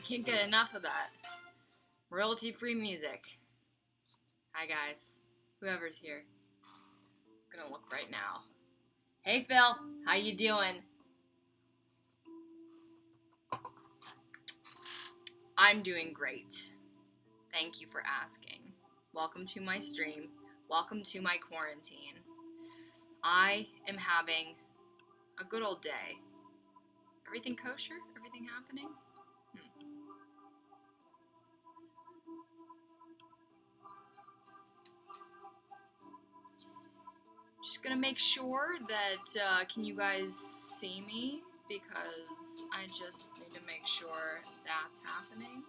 Can't get enough of that. Royalty-free music. Hi, guys. Whoever's here. I'm gonna look right now. Hey, Phil. How you doing? I'm doing great. Thank you for asking. Welcome to my stream. Welcome to my quarantine. I am having a good old day. Everything kosher? Everything happening? Just gonna make sure that, can you guys see me? Because I just need to make sure that's happening.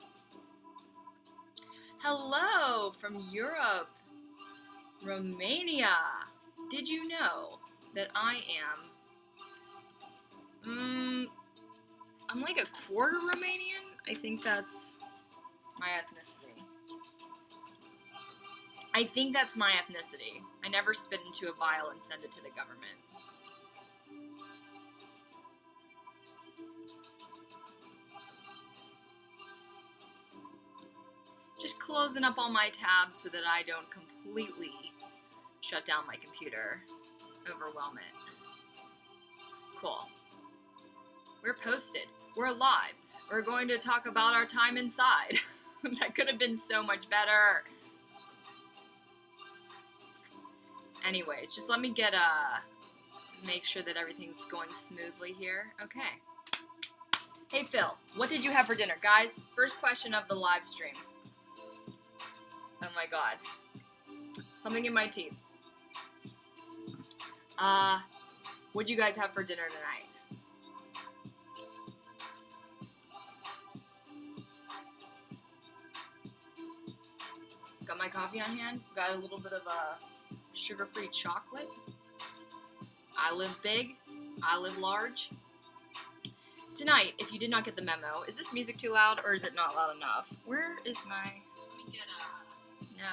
Hello from Europe, Romania. Did you know that I am, I'm like a quarter Romanian? I think that's my ethnicity. I think that's my ethnicity. I never spit into a vial and send it to the government. Just closing up all my tabs so that I don't completely shut down my computer. Overwhelm it. Cool. We're posted. We're alive. We're going to talk about our time inside. That could have been so much better. Anyways, just let me get make sure that everything's going smoothly here. Okay. Hey Phil, what did you have for dinner? Guys, first question of the live stream. Oh my god. Something in my teeth. What'd you guys have for dinner tonight? Got my coffee on hand. Got a little bit of sugar-free chocolate. I live big. I live large. Tonight, if you did not get the memo, is this music too loud or is it not loud enough? Where is my... Let me get no,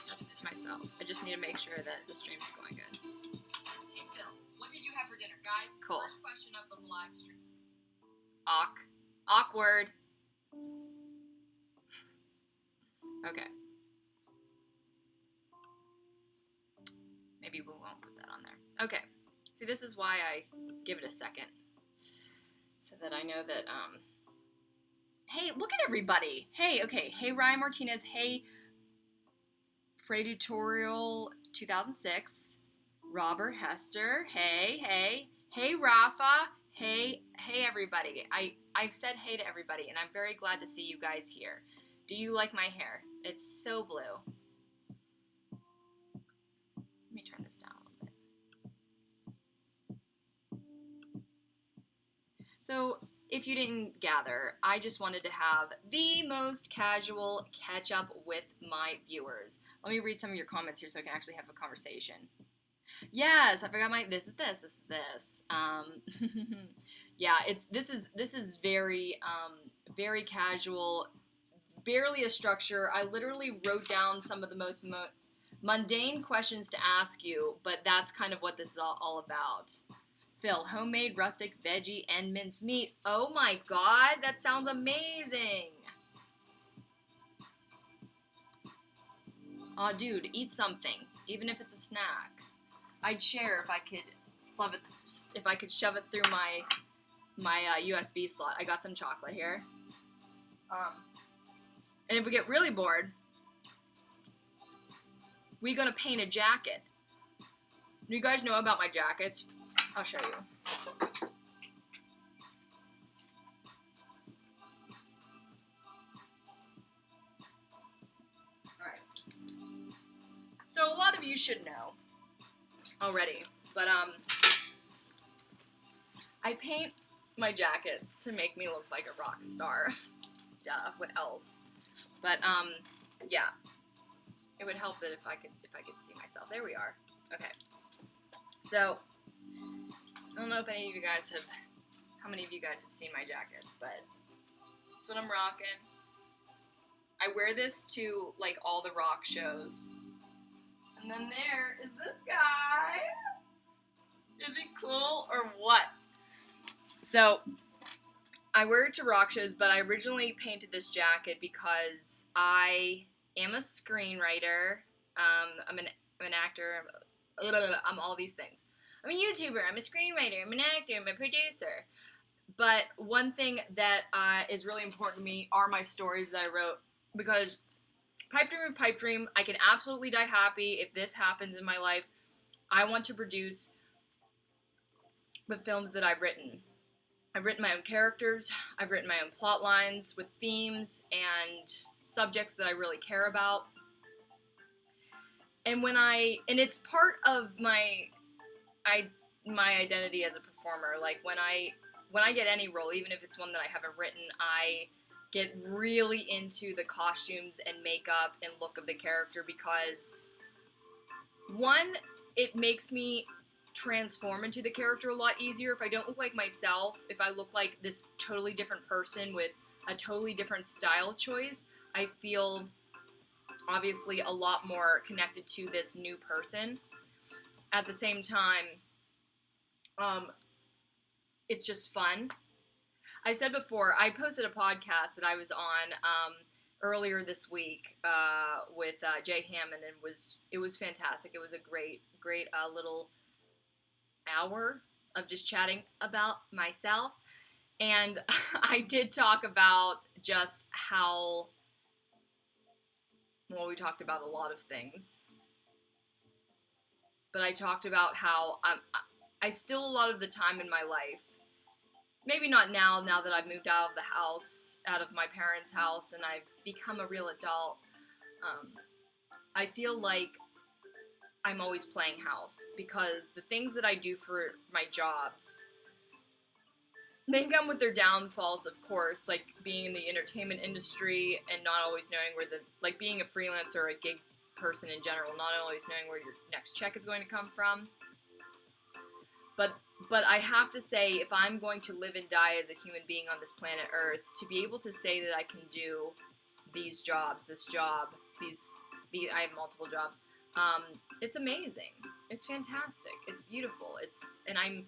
that's myself. I just need to make sure that the stream's going good. Hey Phil, what did you have for dinner, guys? Cool. First question of the live stream. Awkward. Okay. Maybe we won't put that on there. Okay. See, this is why I give it a second. So that I know that, hey, look at everybody. Hey, okay. Hey, Ryan Martinez. Hey, Predatorial 2006. Robert Hester. Hey. Hey, Rafa. Hey, everybody. I've said hey to everybody, and I'm very glad to see you guys here. Do you like my hair? It's so blue. Let me turn this down a little bit. So, if you didn't gather, I just wanted to have the most casual catch-up with my viewers. Let me read some of your comments here so I can actually have a conversation. Yes, I forgot my, this is this. Yeah, this is very, very casual, barely a structure. I literally wrote down some of the most mundane questions to ask you, but that's kind of what this is all about. Phil, homemade, rustic, veggie, and mincemeat. Oh my god, that sounds amazing! Aw, dude, eat something, even if it's a snack. I'd share if I could shove it through my USB slot. I got some chocolate here. And if we get really bored, we're gonna paint a jacket. Do you guys know about my jackets? I'll show you. Alright. So a lot of you should know already, but I paint my jackets to make me look like a rock star. Duh, what else? But yeah. It would help that if I could see myself. There we are. Okay. So I don't know if any of you guys how many of you guys have seen my jackets, but that's what I'm rocking. I wear this to, like, all the rock shows. And then there is this guy. Is he cool or what? So, I wear it to rock shows, but I originally painted this jacket because I am a screenwriter. I'm an actor. I'm all these things. I'm a YouTuber. I'm a screenwriter. I'm an actor. I'm a producer. But one thing that is really important to me are my stories that I wrote, because pipe dream, I can absolutely die happy if this happens in my life. I want to produce the films that I've written. I've written my own characters, I've written my own plot lines with themes and subjects that I really care about. And it's part of my identity as a performer. Like when I get any role, even if it's one that I haven't written, I get really into the costumes and makeup and look of the character, because one, it makes me transform into the character a lot easier. If I don't look like myself, if I look like this totally different person with a totally different style choice, I feel obviously a lot more connected to this new person. At the same time, it's just fun. I said before, I posted a podcast that I was on earlier this week with Jay Hammond, and it was fantastic. It was a great little hour of just chatting about myself, and I did talk about just how, well, we talked about a lot of things, but I talked about how I still, a lot of the time in my life, maybe not now that I've moved out of the house, out of my parents' house, and I've become a real adult, I feel like I'm always playing house, because the things that I do for my jobs, they come with their downfalls, of course, like being in the entertainment industry and not always knowing like being a freelancer or a gig person in general, not always knowing where your next check is going to come from. But I have to say, if I'm going to live and die as a human being on this planet Earth, to be able to say that I can do these jobs, I have multiple jobs, it's amazing. It's fantastic. It's beautiful. And I'm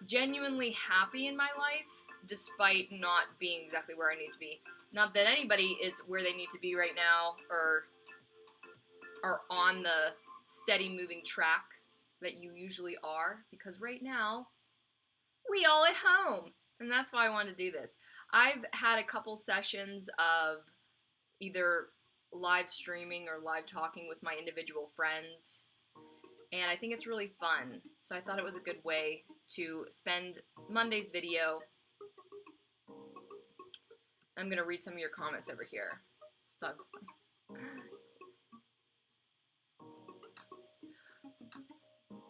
genuinely happy in my life, despite not being exactly where I need to be. Not that anybody is where they need to be right now, or are on the steady moving track that you usually are, because right now, we all at home. And that's why I want to do this. I've had a couple sessions of either live streaming or live talking with my individual friends, and I think it's really fun. So I thought it was a good way to spend Monday's video. I'm going to read some of your comments over here. Thug.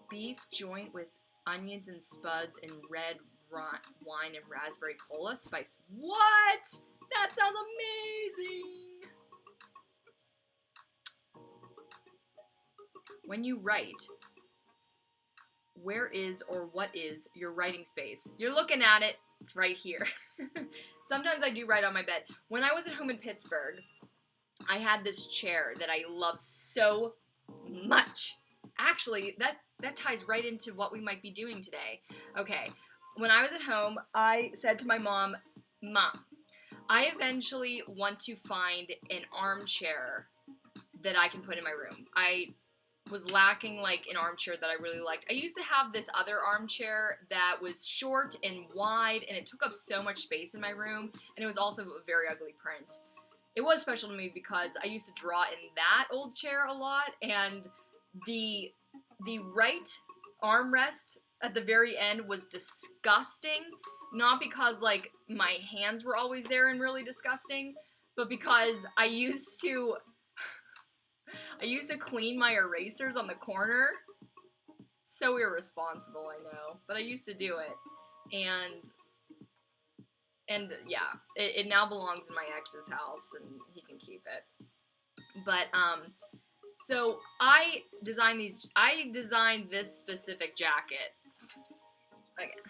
Beef joint with onions and spuds and red wine and raspberry cola spice. What? That sounds amazing! When you write, where is or what is your writing space? You're looking at it. It's right here. Sometimes I do write on my bed. When I was at home in Pittsburgh, I had this chair that I loved so much. Actually, that ties right into what we might be doing today. Okay, when I was at home, I said to my mom, Mom, I eventually want to find an armchair that I can put in my room. I was lacking like an armchair that I really liked. I used to have this other armchair that was short and wide, and it took up so much space in my room, and it was also a very ugly print. It was special to me because I used to draw in that old chair a lot, and the right armrest at the very end was disgusting. Not because like my hands were always there and really disgusting, but because I used to clean my erasers on the corner. So irresponsible, I know, but I used to do it, and yeah, it now belongs in my ex's house, and he can keep it. But so I designed this specific jacket again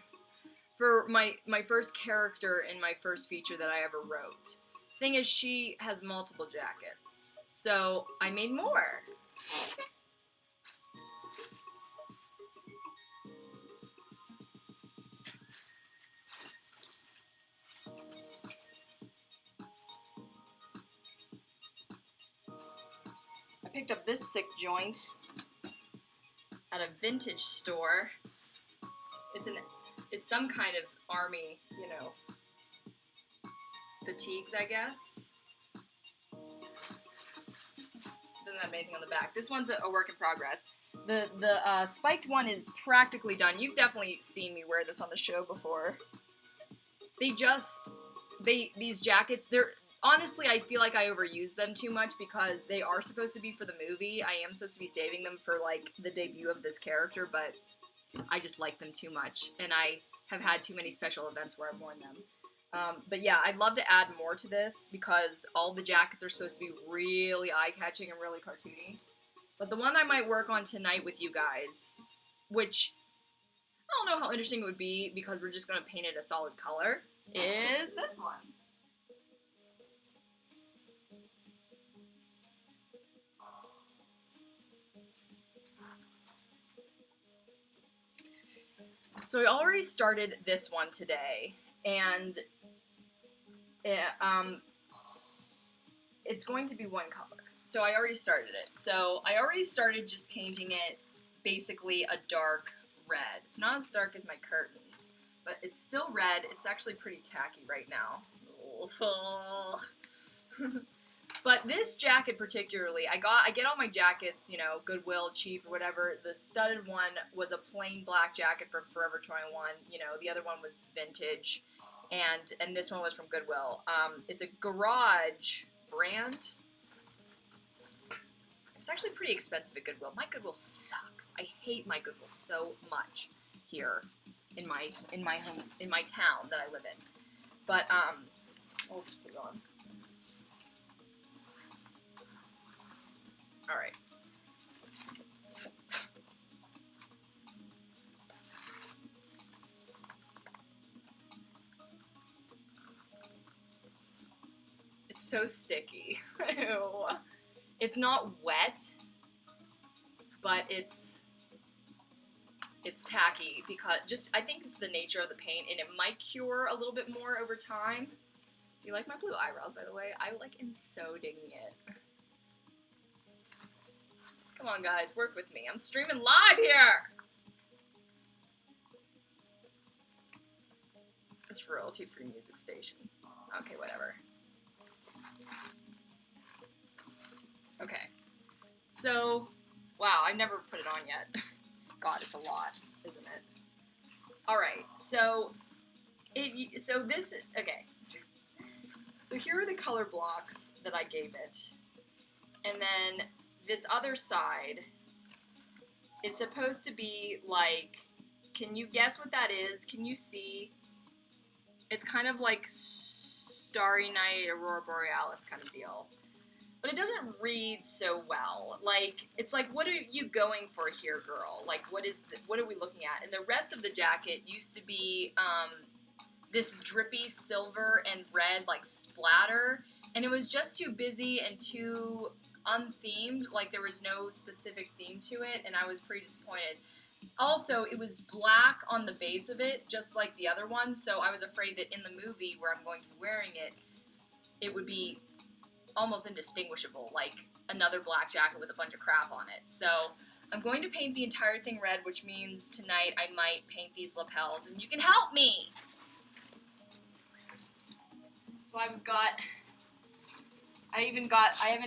for my first character in my first feature that I ever wrote. Thing is, she has multiple jackets, so I made more. picked up this sick joint at a vintage store. It's some kind of army, you know, fatigues, I guess. Doesn't have anything on the back. This one's a work in progress. The spiked one is practically done. You've definitely seen me wear this on the show before. These jackets, honestly, I feel like I overuse them too much because they are supposed to be for the movie. I am supposed to be saving them for, like, the debut of this character, but I just like them too much, and I have had too many special events where I've worn them. But yeah, I'd love to add more to this because all the jackets are supposed to be really eye-catching and really cartoony. But the one I might work on tonight with you guys, which I don't know how interesting it would be because we're just going to paint it a solid color, is this one. So I already started this one today, and it's going to be one color. So I already started it. So I already started just painting it basically a dark red. It's not as dark as my curtains, but it's still red. It's actually pretty tacky right now. But this jacket particularly, I get all my jackets, you know, Goodwill, cheap, or whatever. The studded one was a plain black jacket from Forever 21. You know, the other one was vintage, and this one was from Goodwill. It's a garage brand. It's actually pretty expensive at Goodwill. My Goodwill sucks. I hate my Goodwill so much here in my town that I live in. But I'll just put it on. All right. It's so sticky. Ew. It's not wet, but it's tacky because I think it's the nature of the paint, and it might cure a little bit more over time. Do you like my blue eyebrows, by the way? I am so digging it. Come on, guys, work with me. I'm streaming live here! It's royalty-free music station. Okay, whatever. Okay. So, wow, I've never put it on yet. God, it's a lot, isn't it? Alright, so okay. So here are the color blocks that I gave it. And then this other side is supposed to be like, can you guess what that is? Can you see? It's kind of like Starry Night, Aurora Borealis kind of deal. But it doesn't read so well. Like, it's like, what are you going for here, girl? Like, what are we looking at? And the rest of the jacket used to be this drippy silver and red, like, splatter. And it was just too busy and too unthemed. Like, there was no specific theme to it, and I was pretty disappointed. Also, it was black on the base of it, just like the other one, so I was afraid that in the movie where I'm going to be wearing it, it would be almost indistinguishable, like another black jacket with a bunch of crap on it. So I'm going to paint the entire thing red, which means tonight I might paint these lapels, and you can help me! So I've got, I even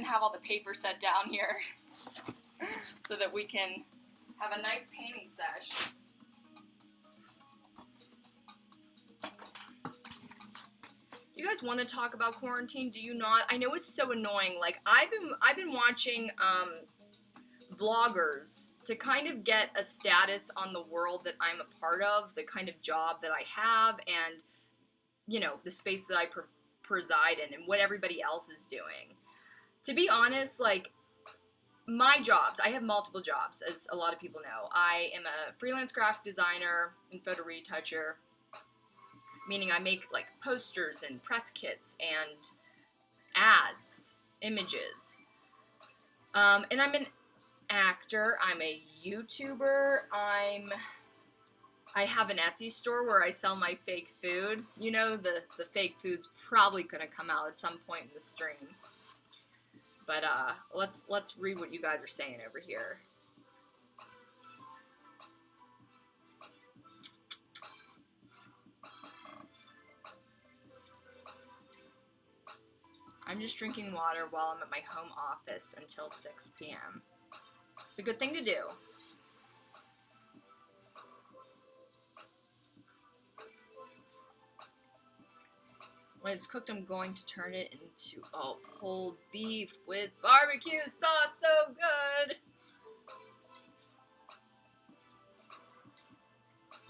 have all the paper set down here so that we can have a nice painting sesh. You guys want to talk about quarantine? Do you not? I know it's so annoying. Like, I've been watching vloggers to kind of get a status on the world that I'm a part of, the kind of job that I have, and, you know, the space that I preside in, and what everybody else is doing. To be honest, like, my jobs, I have multiple jobs, as a lot of people know. I am a freelance graphic designer and photo retoucher, meaning I make, like, posters and press kits and ads, images. And I'm an actor, I'm a YouTuber, I have an Etsy store where I sell my fake food. You know, the fake food's probably gonna come out at some point in the stream. But let's read what you guys are saying over here. I'm just drinking water while I'm at my home office until 6 p.m. It's a good thing to do. When it's cooked, I'm going to turn it into pulled beef with barbecue sauce. So good.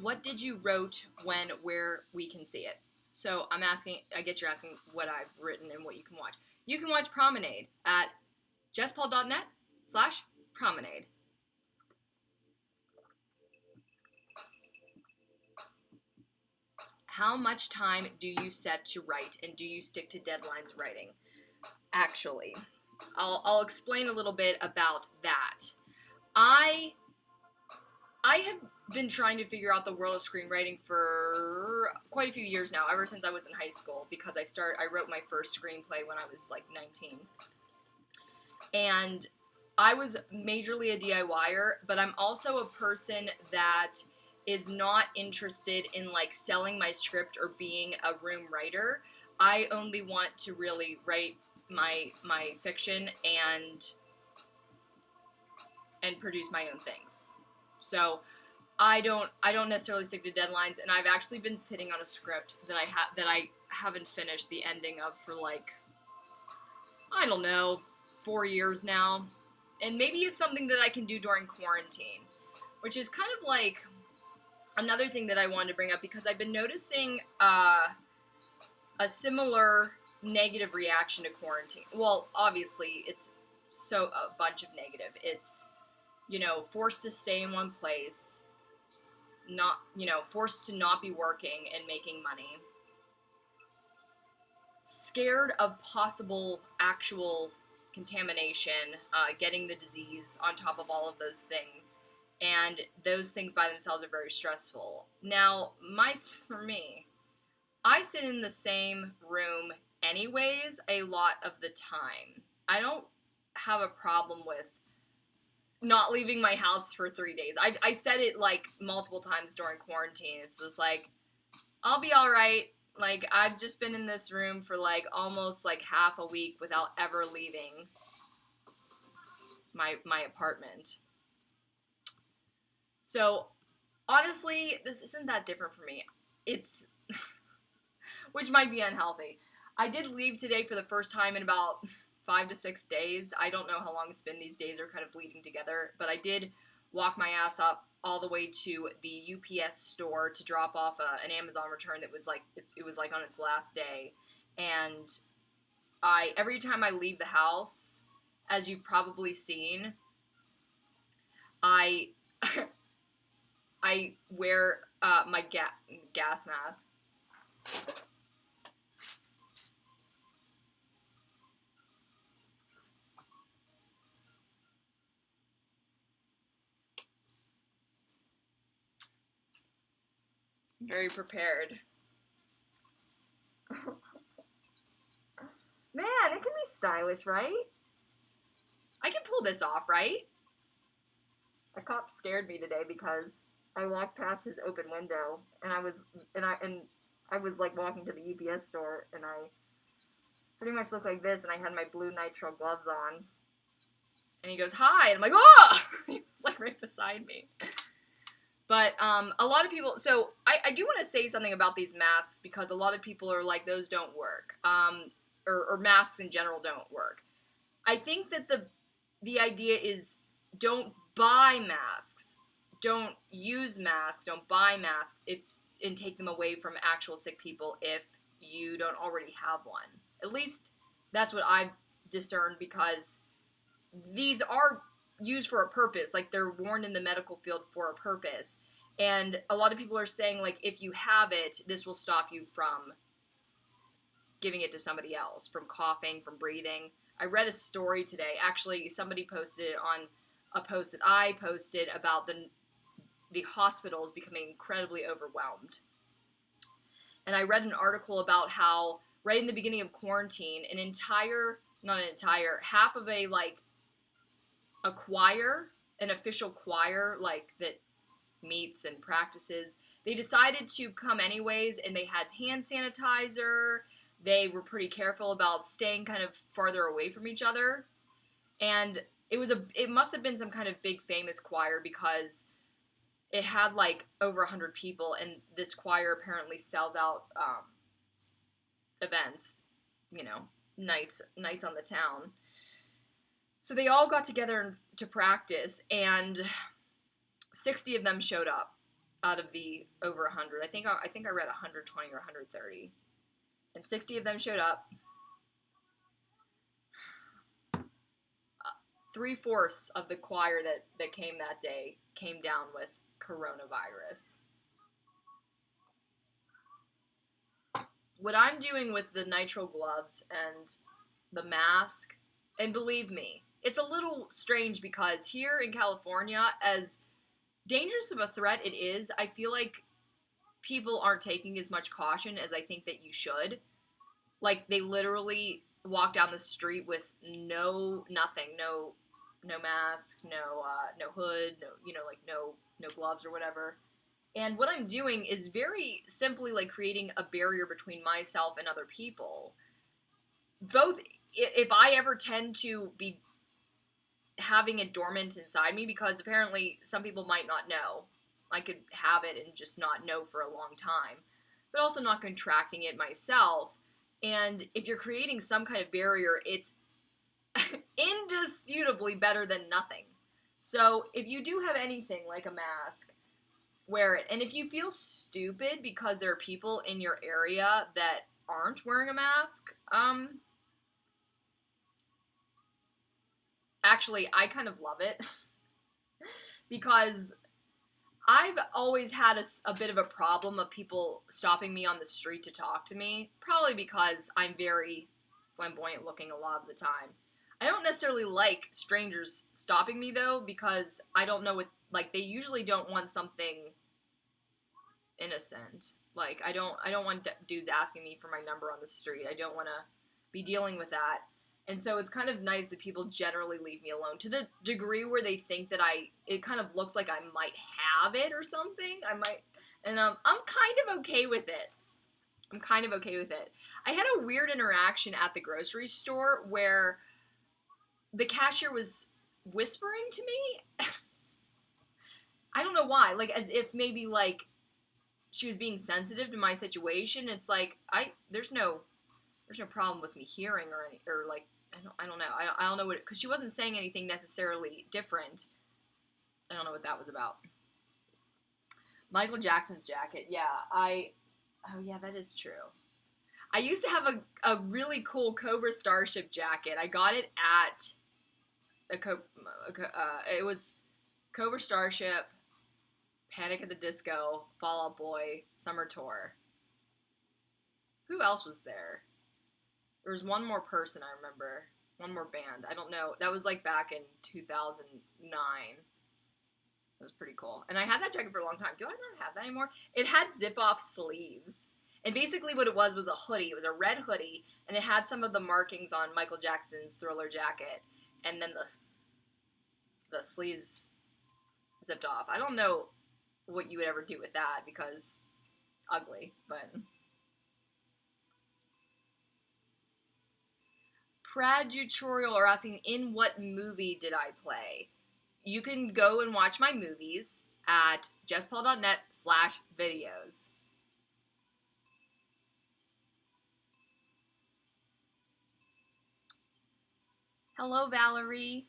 What did you wrote when, where we can see it? So I'm asking, I get you're asking what I've written and what you can watch. You can watch Promenade at jesspaul.net/promenade. How much time do you set to write, and do you stick to deadlines writing? Actually, I'll explain a little bit about that. I have been trying to figure out the world of screenwriting for quite a few years now, ever since I was in high school, because I wrote my first screenplay when I was like 19. And I was majorly a DIYer, but I'm also a person that is not interested in like selling my script or being a room writer. I only want to really write my fiction and produce my own things. So I don't necessarily stick to deadlines, and I've actually been sitting on a script that I haven't finished the ending of for like, I don't know, 4 years now. And maybe it's something that I can do during quarantine, which is kind of like another thing that I wanted to bring up, because I've been noticing a similar negative reaction to quarantine. Well, obviously, it's a bunch of negative. It's, forced to stay in one place, forced to not be working and making money, scared of possible actual contamination, getting the disease on top of all of those things, and those things by themselves are very stressful. Now, for me, I sit in the same room anyways a lot of the time. I don't have a problem with not leaving my house for 3 days. I said it like multiple times during quarantine. It's just like, I'll be alright. Like, I've just been in this room for like almost like half a week without ever leaving my apartment. So, honestly, this isn't that different for me. It's, which might be unhealthy. I did leave today for the first time in about 5 to 6 days. I don't know how long it's been. These days are kind of bleeding together. But I did walk my ass up all the way to the UPS store to drop off an Amazon return that was like, it was like on its last day. And every time I leave the house, as you've probably seen, I wear my gas mask. Very prepared. Man, it can be stylish, right? I can pull this off, right? A cop scared me today because I walked past his open window, and I was like walking to the UPS store, and I pretty much looked like this, and I had my blue nitrile gloves on. And he goes, "Hi," and I'm like, "Oh!" He was like right beside me. But a lot of people, so I do want to say something about these masks, because a lot of people are like, those don't work, or masks in general don't work. I think that the idea is, don't buy masks, don't use masks, don't buy masks and take them away from actual sick people if you don't already have one. At least that's what I've discerned, because these are used for a purpose. Like, they're worn in the medical field for a purpose. And a lot of people are saying, like, if you have it, this will stop you from giving it to somebody else, from coughing, from breathing. I read a story today. Actually, somebody posted it on a post that I posted about the hospitals becoming incredibly overwhelmed. And I read an article about how right in the beginning of quarantine, an entire not an entire, half of a, like, a choir, an official choir, like, that meets and practices. They decided to come anyways, and they had hand sanitizer. They were pretty careful about staying kind of farther away from each other. And it must have been some kind of big famous choir, because it had like over 100 people, and this choir apparently sells out events, you know, nights on the town. So they all got together to practice, and 60 of them showed up out of the over 100. I think I read 120 or 130, and 60 of them showed up. 3/4 of the choir that came that day came down with coronavirus. What I'm doing with the nitrile gloves and the mask, and believe me, it's a little strange, because here in California, as dangerous of a threat it is, I feel like people aren't taking as much caution as I think that you should. Like, they literally walk down the street with nothing, no mask, no hood, no gloves or whatever. And what I'm doing is very simply like creating a barrier between myself and other people. Both, if I ever tend to be having it dormant inside me, because apparently some people might not know. I could have it and just not know for a long time, but also not contracting it myself. And if you're creating some kind of barrier, it's indisputably better than nothing. So if you do have anything like a mask, wear it. And if you feel stupid because there are people in your area that aren't wearing a mask, actually, I kind of love it. Because I've always had a bit of a problem of people stopping me on the street to talk to me, probably because I'm very flamboyant looking a lot of the time. I don't necessarily like strangers stopping me, though, because I don't know what, like, they usually don't want something innocent. Like, I don't want dudes asking me for my number on the street. I don't want to be dealing with that. And so it's kind of nice that people generally leave me alone, to the degree where they think that it kind of looks like I might have it or something. I'm kind of okay with it. I had a weird interaction at the grocery store where the cashier was whispering to me. I don't know why, like, as if maybe, like, she was being sensitive to my situation. It's like, there's no problem with me hearing or like, I don't know. I don't know what, because she wasn't saying anything necessarily different. I don't know what that was about. Michael Jackson's jacket. Yeah, oh yeah, that is true. I used to have a really cool Cobra Starship jacket. I got it at it was Cobra Starship, Panic at the Disco, Fall Out Boy, Summer Tour. Who else was there? There was one more person I remember. One more band. I don't know. That was like back in 2009. It was pretty cool. And I had that jacket for a long time. Do I not have that anymore? It had zip-off sleeves. And basically what it was a hoodie. It was a red hoodie, and it had some of the markings on Michael Jackson's Thriller jacket. And then the sleeves zipped off. I don't know what you would ever do with that, because ugly, but... Pradutorial are asking, in what movie did I play? You can go and watch my movies at jesspaul.net/videos. Hello, Valerie.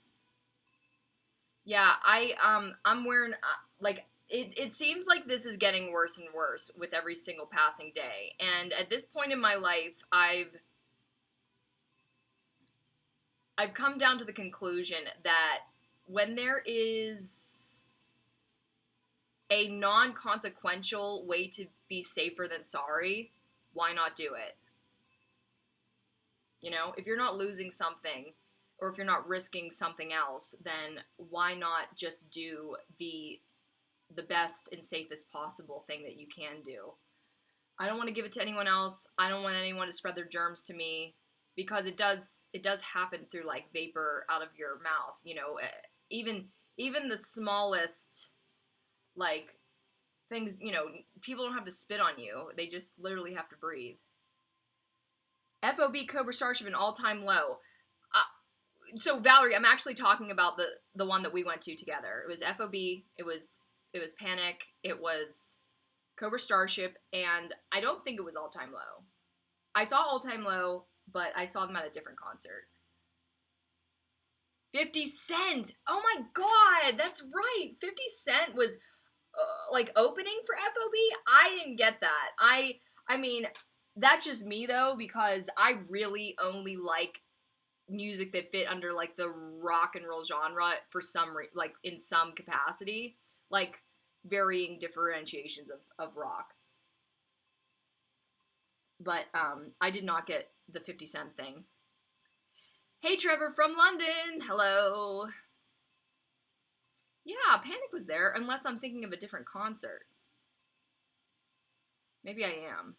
Yeah, I'm wearing, like, it seems like this is getting worse and worse with every single passing day. And at this point in my life, I've come down to the conclusion that when there is a non-consequential way to be safer than sorry, why not do it? You know, if you're not losing something, or if you're not risking something else, then why not just do the best and safest possible thing that you can do? I don't want to give it to anyone else. I don't want anyone to spread their germs to me, because it does happen through like vapor out of your mouth. You know, even the smallest like things. You know, people don't have to spit on you; they just literally have to breathe. FOB Cobra Starship an all-time low. So Valerie, I'm actually talking about the one that we went to together. It was FOB. It was Panic. It was Cobra Starship, and I don't think it was All Time Low. I saw All Time Low, but I saw them at a different concert. 50 Cent. Oh my God, that's right. 50 Cent was like opening for FOB. I didn't get that. I mean, that's just me though, because I really only like music that fit under like the rock and roll genre for some like in some capacity, like varying differentiations of rock. But I did not get the 50 Cent thing. Hey Trevor from London, hello. Yeah, Panic was there, unless I'm thinking of a different concert. Maybe I am.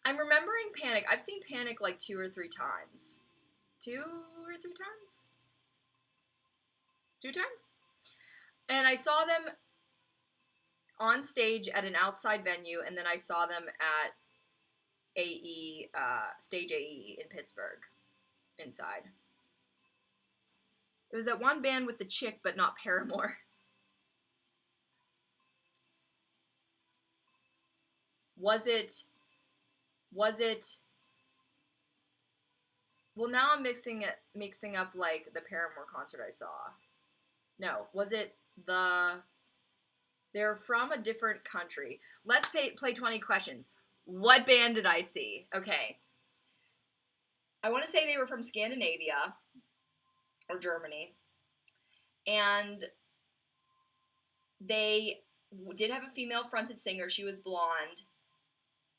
I'm remembering Panic. I've seen Panic like 2 or 3 times. 2 or 3 times? 2 times? And I saw them on stage at an outside venue, and then I saw them at AE, Stage AE in Pittsburgh, inside. It was that one band with the chick, but not Paramore. Was it... Well, now I'm mixing up like the Paramore concert I saw. No, was it the... They're from a different country. Let's play 20 questions. What band did I see? Okay. I want to say they were from Scandinavia or Germany. And they did have a female fronted singer. She was blonde.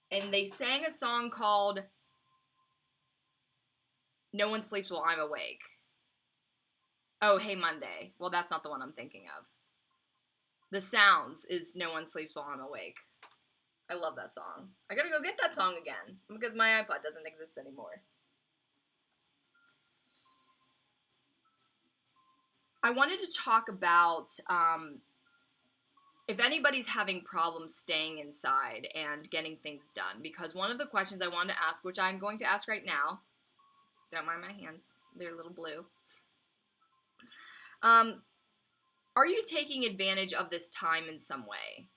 And they sang a song called No One Sleeps While I'm Awake. Oh, Hey Monday. Well, that's not the one I'm thinking of. The Sounds is No One Sleeps While I'm Awake. I love that song. I gotta go get that song again, because my iPod doesn't exist anymore. I wanted to talk about if anybody's having problems staying inside and getting things done, because one of the questions I wanted to ask, which I'm going to ask right now, don't mind my hands, they're a little blue. Are you taking advantage of this time in some way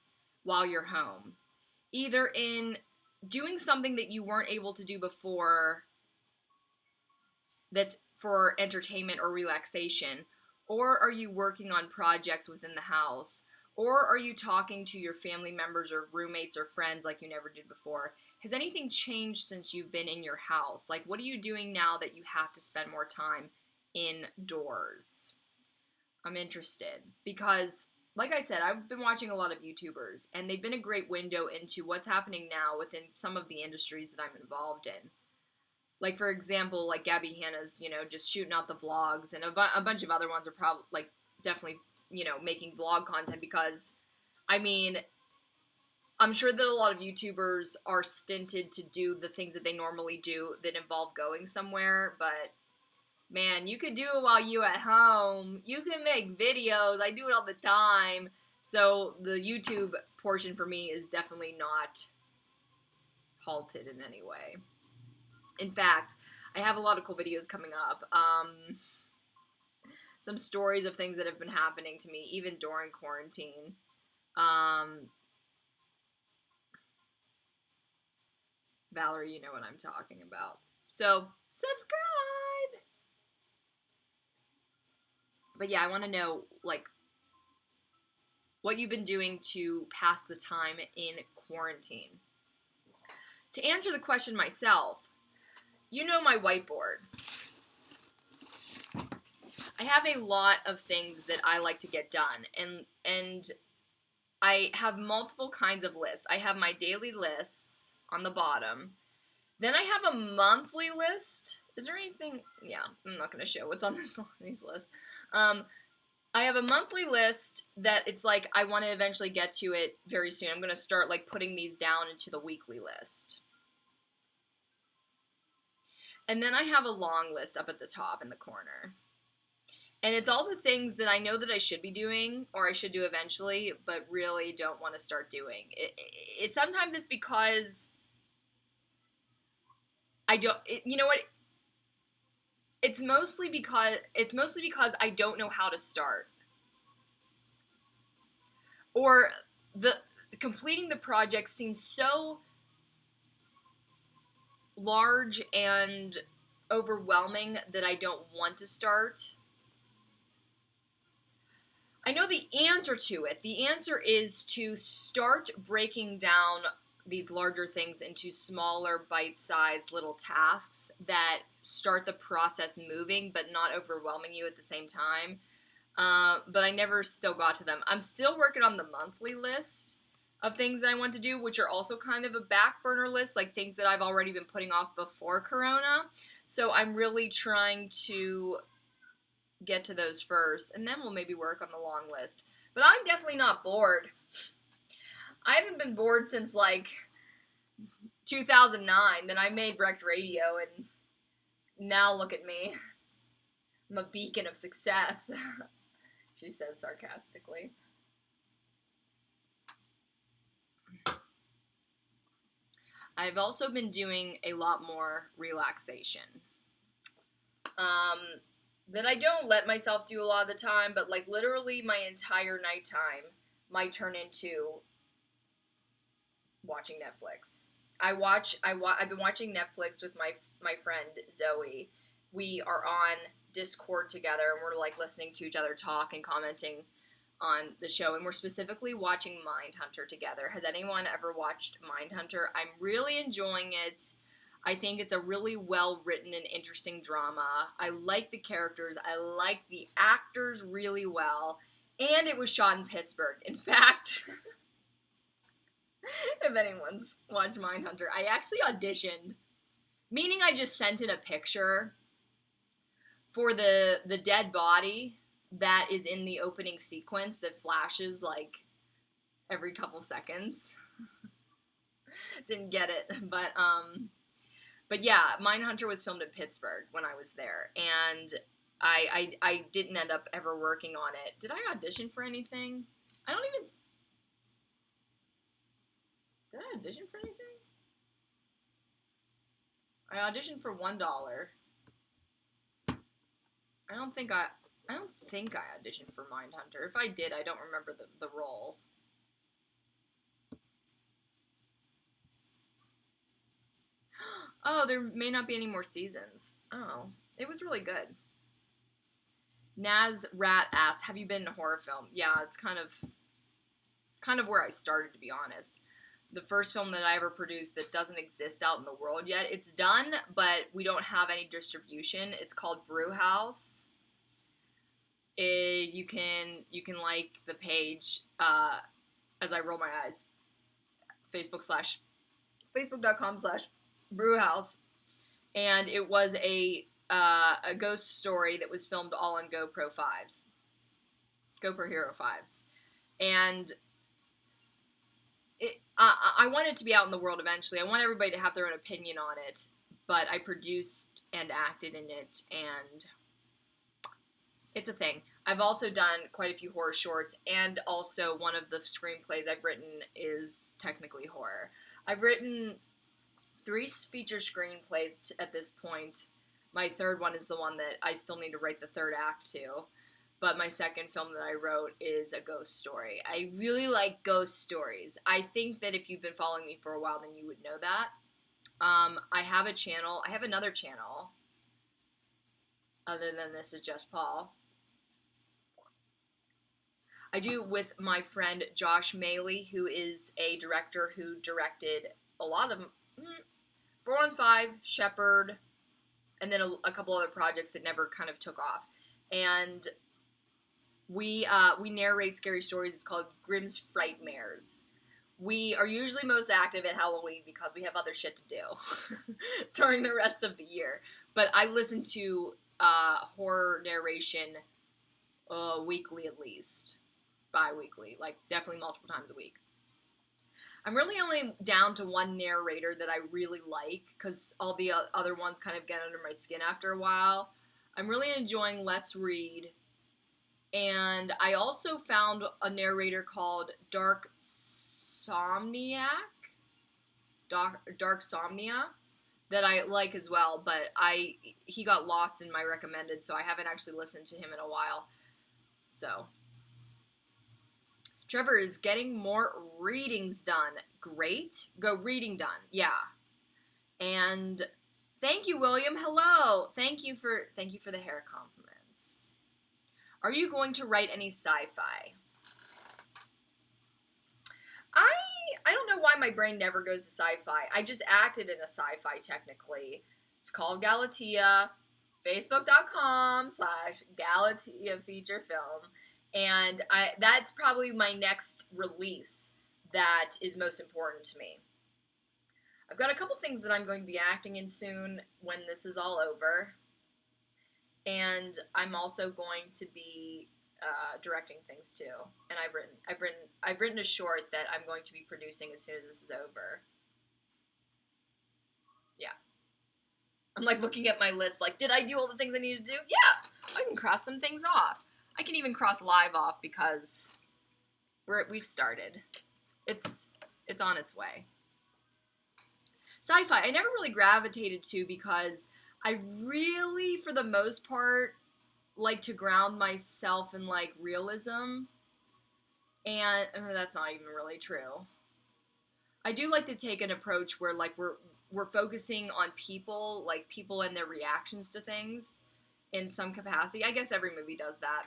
while you're home? Either in doing something that you weren't able to do before that's for entertainment or relaxation, or are you working on projects within the house, or are you talking to your family members or roommates or friends like you never did before? Has anything changed since you've been in your house? Like, what are you doing now that you have to spend more time indoors? I'm interested because, like I said, I've been watching a lot of YouTubers, and they've been a great window into what's happening now within some of the industries that I'm involved in. Like, for example, like Gabby Hanna's, you know, just shooting out the vlogs, and a bunch of other ones are probably, like, definitely, you know, making vlog content because, I mean, I'm sure that a lot of YouTubers are stinted to do the things that they normally do that involve going somewhere, but man, you could do it while you at home. You can make videos. I do it all the time. So the YouTube portion for me is definitely not halted in any way. In fact, I have a lot of cool videos coming up. Some stories of things that have been happening to me, even during quarantine. Valerie, you know what I'm talking about. So, subscribe! But yeah, I want to know, like, what you've been doing to pass the time in quarantine. To answer the question myself, you know my whiteboard. I have a lot of things that I like to get done, and I have multiple kinds of lists. I have my daily lists on the bottom. Then I have a monthly list. Is there anything? Yeah, I'm not going to show what's on these lists. I I have a monthly list that it's like I want to eventually get to it very soon. I'm going to start like putting these down into the weekly list. And then I have a long list up at the top in the corner. And it's all the things that I know that I should be doing or I should do eventually, but really don't want to start doing. It sometimes it's because I don't, you know what? It's mostly because I don't know how to start. Or the completing the project seems so large and overwhelming that I don't want to start. I know the answer to it. The answer is to start breaking down these larger things into smaller, bite-sized little tasks that start the process moving but not overwhelming you at the same time. But I never still got to them. I'm still working on the monthly list of things that I want to do, which are also kind of a back burner list, like things that I've already been putting off before Corona. So I'm really trying to get to those first, and then we'll maybe work on the long list. But I'm definitely not bored. I haven't been bored since like 2009. Then I made Wrecked Radio, and now look at me. I'm a beacon of success, she says sarcastically. I've also been doing a lot more relaxation. That I don't let myself do a lot of the time, but like literally my entire nighttime might turn into watching Netflix. I've been watching Netflix with my friend Zoe. We are on Discord together, and we're like listening to each other talk and commenting on the show, and we're specifically watching Mindhunter together. Has anyone ever watched Mindhunter? I'm really enjoying it. I think it's a really well-written and interesting drama. I like the characters. I like the actors really well. And it was shot in Pittsburgh. In fact, if anyone's watched Mindhunter, I actually auditioned. Meaning I just sent in a picture for the dead body that is in the opening sequence that flashes, like, every couple seconds. Didn't get it, But yeah, Mindhunter was filmed in Pittsburgh when I was there, and I didn't end up ever working on it. Did I audition for anything? Did I audition for anything? I auditioned for $1. I don't think I auditioned for Mindhunter. If I did, I don't remember the role. Oh, there may not be any more seasons. Oh, it was really good. Naz Rat asks, have you been in a horror film? Yeah, it's kind of where I started, to be honest. The first film that I ever produced that doesn't exist out in the world yet. It's done, but we don't have any distribution. It's called Brew House. You can like the page as I roll my eyes. Facebook.com/brewhouse, and it was a ghost story that was filmed all on GoPro 5s, GoPro Hero 5s, and I want it to be out in the world eventually. I want everybody to have their own opinion on it, but I produced and acted in it, and it's a thing. I've also done quite a few horror shorts, and also one of the screenplays I've written is technically horror. I've written 3 feature screenplays at this point. My third one is the one that I still need to write the third act to. But my second film that I wrote is a ghost story. I really like ghost stories. I think that if you've been following me for a while, then you would know that. I have a channel. I have another channel. Other than This Is Just Paul. I do with my friend Josh Maley, who is a director who directed a lot of 4 on 5, Shepherd, and then a couple other projects that never kind of took off. And we narrate scary stories. It's called Grimm's Frightmares. We are usually most active at Halloween because we have other shit to do during the rest of the year. But I listen to horror narration weekly at least. Bi-weekly, like definitely multiple times a week. I'm really only down to one narrator that I really like because all the other ones kind of get under my skin after a while. I'm really enjoying Let's Read. And I also found a narrator called Dark Somniac that I like as well, but he got lost in my recommended, so I haven't actually listened to him in a while. So Trevor is getting more readings done. Great. Go reading done. Yeah. And thank you, William. Hello. Thank you for the hair compliments. Are you going to write any sci-fi? I don't know why my brain never goes to sci-fi. I just acted in a sci-fi technically. It's called Galatea. Facebook.com/Galatea feature film. And that's probably my next release that is most important to me. I've got a couple things that I'm going to be acting in soon when this is all over. And I'm also going to be directing things too. And I've written a short that I'm going to be producing as soon as this is over. Yeah. I'm like looking at my list like, did I do all the things I need to do? Yeah, I can cross some things off. I can even cross live off because we've started. It's on its way. Sci-fi, I never really gravitated to because I really, for the most part, like to ground myself in like realism. And that's not even really true. I do like to take an approach where like we're focusing on people, like people and their reactions to things in some capacity. I guess every movie does that.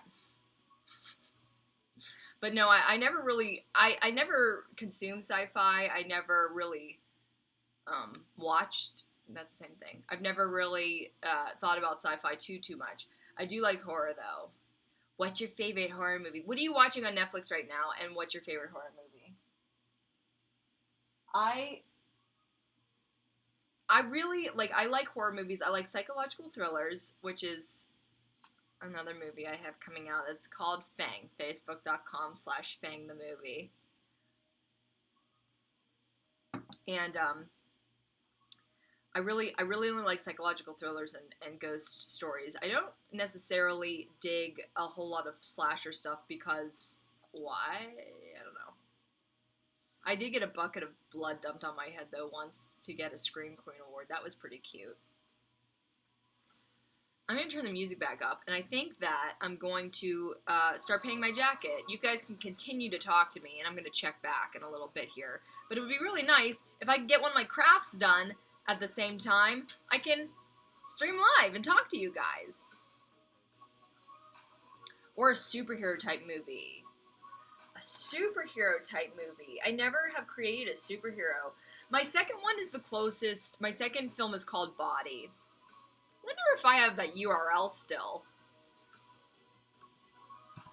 But no, I never really, I never consumed sci-fi. I never really watched, that's the same thing. I've never really thought about sci-fi too much. I do like horror, though. What's your favorite horror movie? What are you watching on Netflix right now, and what's your favorite horror movie? I really, like, I like horror movies. I like psychological thrillers, which is another movie I have coming out. It's called Fang. Facebook.com/Fang the movie. And I really only like psychological thrillers and ghost stories. I don't necessarily dig a whole lot of slasher stuff because why? I don't know. I did get a bucket of blood dumped on my head though once to get a Scream Queen award. That was pretty cute. I'm going to turn the music back up, and I think that I'm going to start paying my jacket. You guys can continue to talk to me, and I'm going to check back in a little bit here. But it would be really nice if I could get one of my crafts done at the same time. I can stream live and talk to you guys. Or a superhero type movie. A superhero type movie. I never have created a superhero. My second one is the closest. My second film is called Body. I wonder if I have that URL still.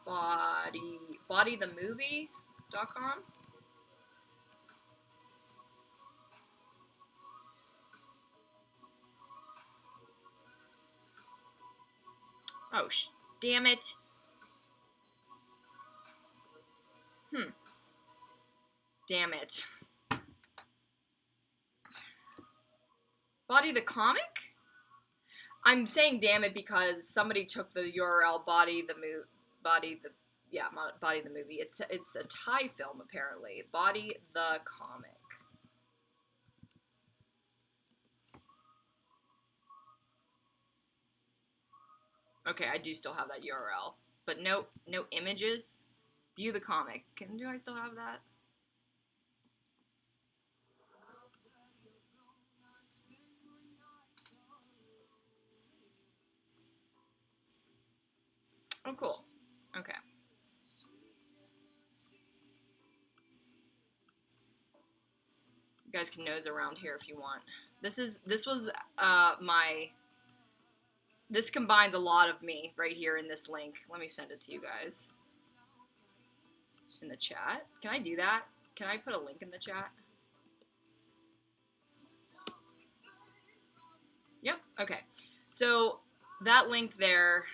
Bodythemovie.com. Oh, damn it. Damn it. Body the comic? I'm saying damn it because somebody took the URL Body the Movie. It's a Thai film apparently. Body the comic. Okay, I do still have that URL, but no images. View the comic. Do I still have that? Oh, cool. Okay. You guys can nose around here if you want. This combines a lot of me right here in this link. Let me send it to you guys. In the chat. Can I do that? Can I put a link in the chat? Yep. Okay. So that link there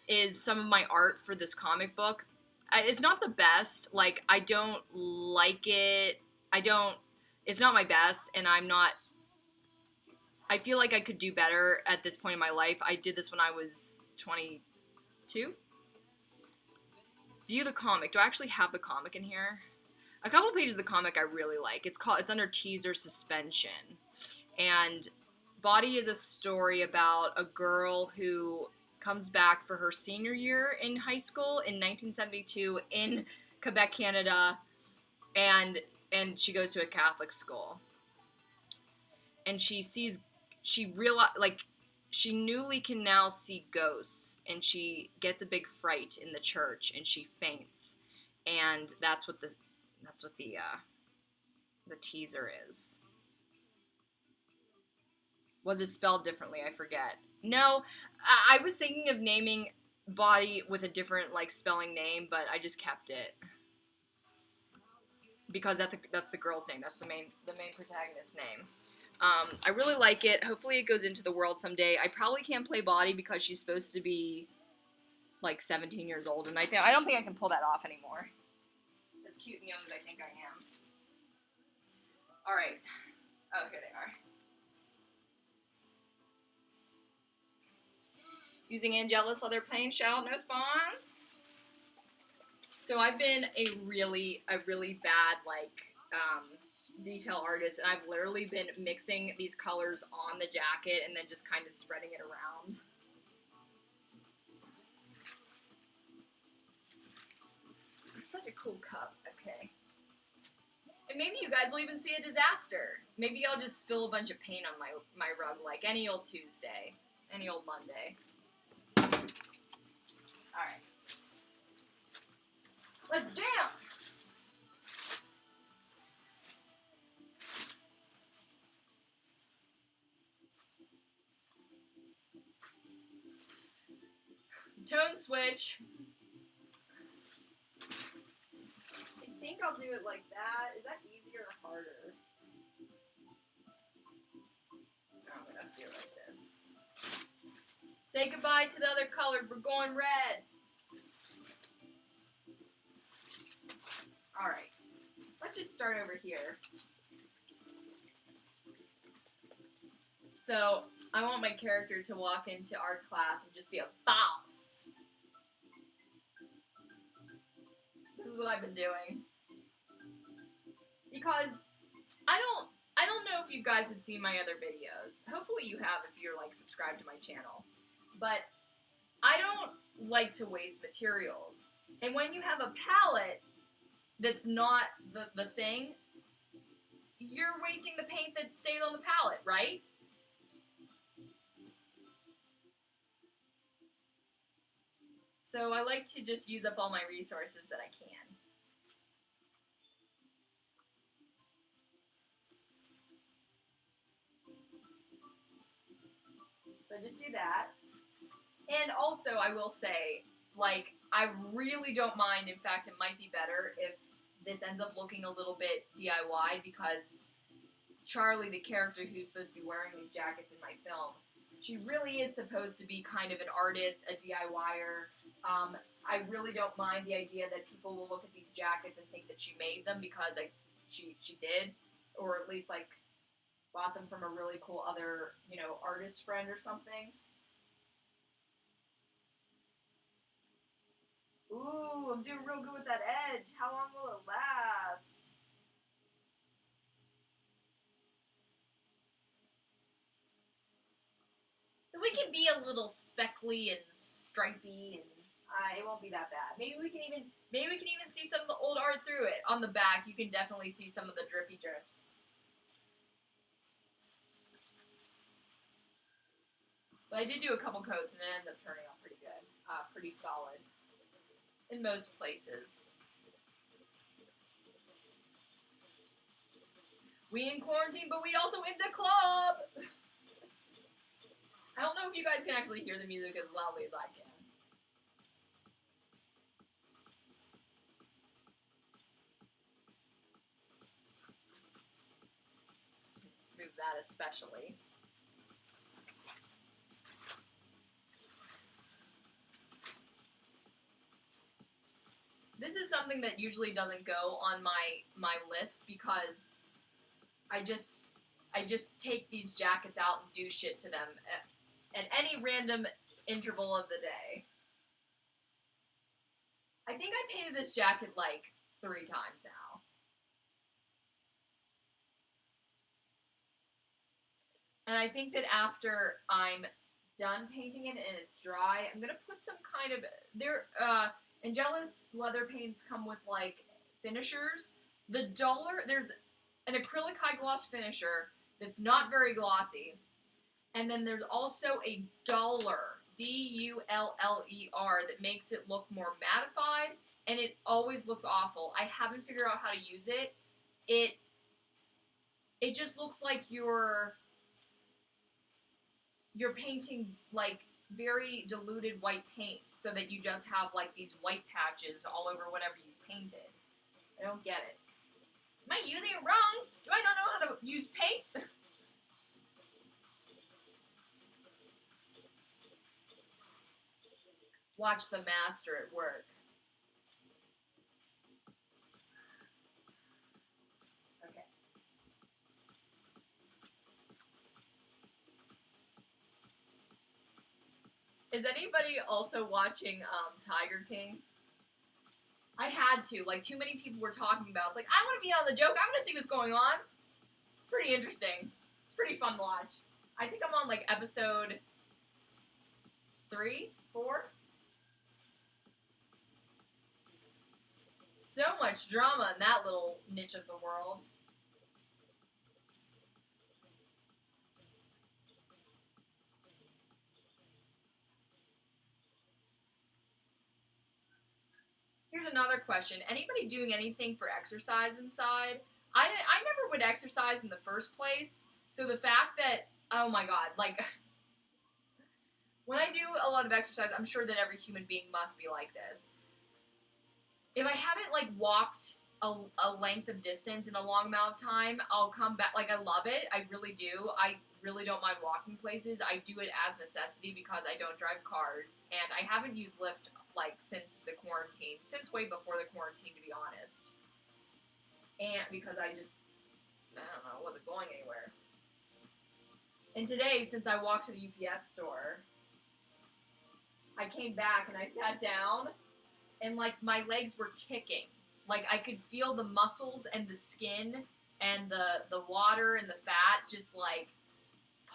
is some of my art for this comic book. It's not the best. Like, I don't like it. It's not my best, and I feel like I could do better at this point in my life. I did this when I was 22. View the comic. Do I actually have the comic in here? A couple pages of the comic I really like. It's under teaser suspension. And Body is a story about a girl who comes back for her senior year in high school in 1972 in Quebec, Canada, and she goes to a Catholic school. And she newly can now see ghosts, and she gets a big fright in the church, and she faints, and that's what the teaser is. Was it spelled differently? I forget. No, I was thinking of naming Body with a different like spelling name, but I just kept it because that's the girl's name. That's the main protagonist's name. I really like it. Hopefully it goes into the world someday. I probably can't play Body because she's supposed to be like 17 years old, and I don't think I can pull that off anymore. As cute and young as I think I am. All right. Oh, here they are. Using Angelus leather plain shell, no spawns. So I've been a really bad detail artist, and I've literally been mixing these colors on the jacket and then just kind of spreading it around. It's such a cool cup. Okay. And maybe you guys will even see a disaster. Maybe I'll just spill a bunch of paint on my rug like any old Tuesday, any old Monday. Alright. Let's jam! Tone switch. I think I'll do it like that. Is that easier or harder? I'm gonna do it like this. Say goodbye to the other color. We're going red. Alright. Let's just start over here. So, I want my character to walk into art class and just be a boss. This is what I've been doing. Because I don't know if you guys have seen my other videos. Hopefully you have if you're like subscribed to my channel. But I don't like to waste materials. And when you have a palette that's not the thing, you're wasting the paint that stayed on the palette, right? So I like to just use up all my resources that I can. So just do that. And also, I will say, like, I really don't mind. In fact, it might be better if this ends up looking a little bit DIY, because Charlie, the character who's supposed to be wearing these jackets in my film, she really is supposed to be kind of an artist, a DIYer. I really don't mind the idea that people will look at these jackets and think that she made them, because she did, or at least like bought them from a really cool other, artist friend or something. Ooh, I'm doing real good with that edge. How long will it last? So we can be a little speckly and stripy, and it won't be that bad. Maybe we can even see some of the old art through it. On the back, you can definitely see some of the drippy drips. But I did do a couple coats, and it ended up turning out pretty good, pretty solid in most places. We in quarantine, but we also in the club. I don't know if you guys can actually hear the music as loudly as I can. Move that especially. This is something that usually doesn't go on my list because I just take these jackets out and do shit to them at any random interval of the day. I think I painted this jacket like 3 times now. And I think that after I'm done painting it and it's dry, I'm gonna put some kind of Angelus leather paints come with like finishers. The duller, there's an acrylic high gloss finisher that's not very glossy, and then there's also a duller D-U-L-L-E-R that makes it look more mattified, and it always looks awful. I haven't figured out how to use it. It just looks like you're painting like very diluted white paint so that you just have like these white patches all over whatever you painted. I don't get it. Am I using it wrong? Do I not know how to use paint? Watch the master at work. Okay. Is anybody also watching Tiger King? I had to. Like, too many people were talking about it. It's like, I want to be on the joke. I'm going to see what's going on. It's pretty interesting. It's pretty fun to watch. I think I'm on, like, episode 3, 4. So much drama in that little niche of the world. Here's another question. Anybody doing anything for exercise inside? I never would exercise in the first place, so the fact that, oh my god, like, when I do a lot of exercise, I'm sure that every human being must be like this. If I haven't, like, walked a length of distance in a long amount of time, I'll come back. Like, I love it. I really do. I really don't mind walking places. I do it as necessity because I don't drive cars, and I haven't used Lyft like since the quarantine, since way before the quarantine, to be honest. And because I don't know, wasn't going anywhere. And today, since I walked to the UPS store, I came back and I sat down, and like my legs were ticking. Like I could feel the muscles and the skin and the water and the fat just like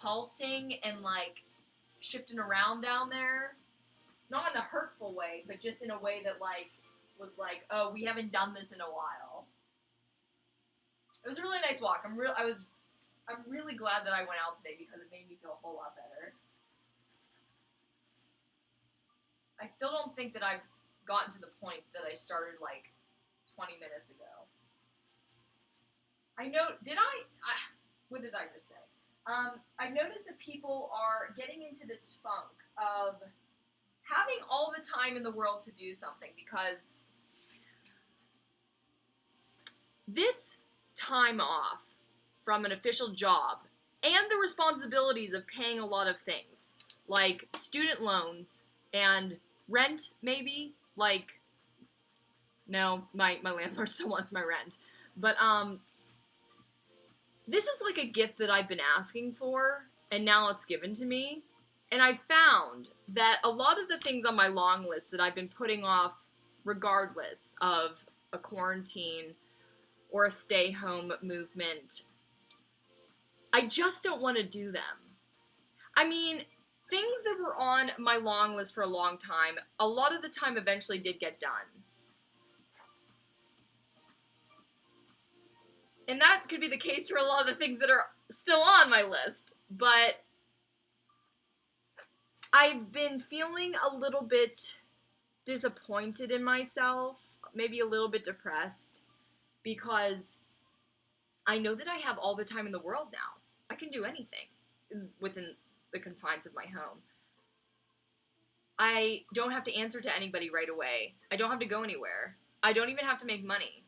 pulsing and like shifting around down there. Not in a hurtful way, but just in a way that, like, was like, oh, we haven't done this in a while. It was a really nice walk. I'm really glad that I went out today because it made me feel a whole lot better. I still don't think that I've gotten to the point that I started, like, 20 minutes ago. What did I just say? I've noticed that people are getting into this funk of having all the time in the world to do something, because this time off from an official job and the responsibilities of paying a lot of things, like student loans and rent, maybe, like, no, my landlord still wants my rent, but, this is like a gift that I've been asking for, and now it's given to me. And I found that a lot of the things on my long list that I've been putting off regardless of a quarantine or a stay-home movement, I just don't want to do them. I mean, things that were on my long list for a long time, a lot of the time eventually did get done. And that could be the case for a lot of the things that are still on my list, but I've been feeling a little bit disappointed in myself, maybe a little bit depressed, because I know that I have all the time in the world now. I can do anything within the confines of my home. I don't have to answer to anybody right away. I don't have to go anywhere. I don't even have to make money.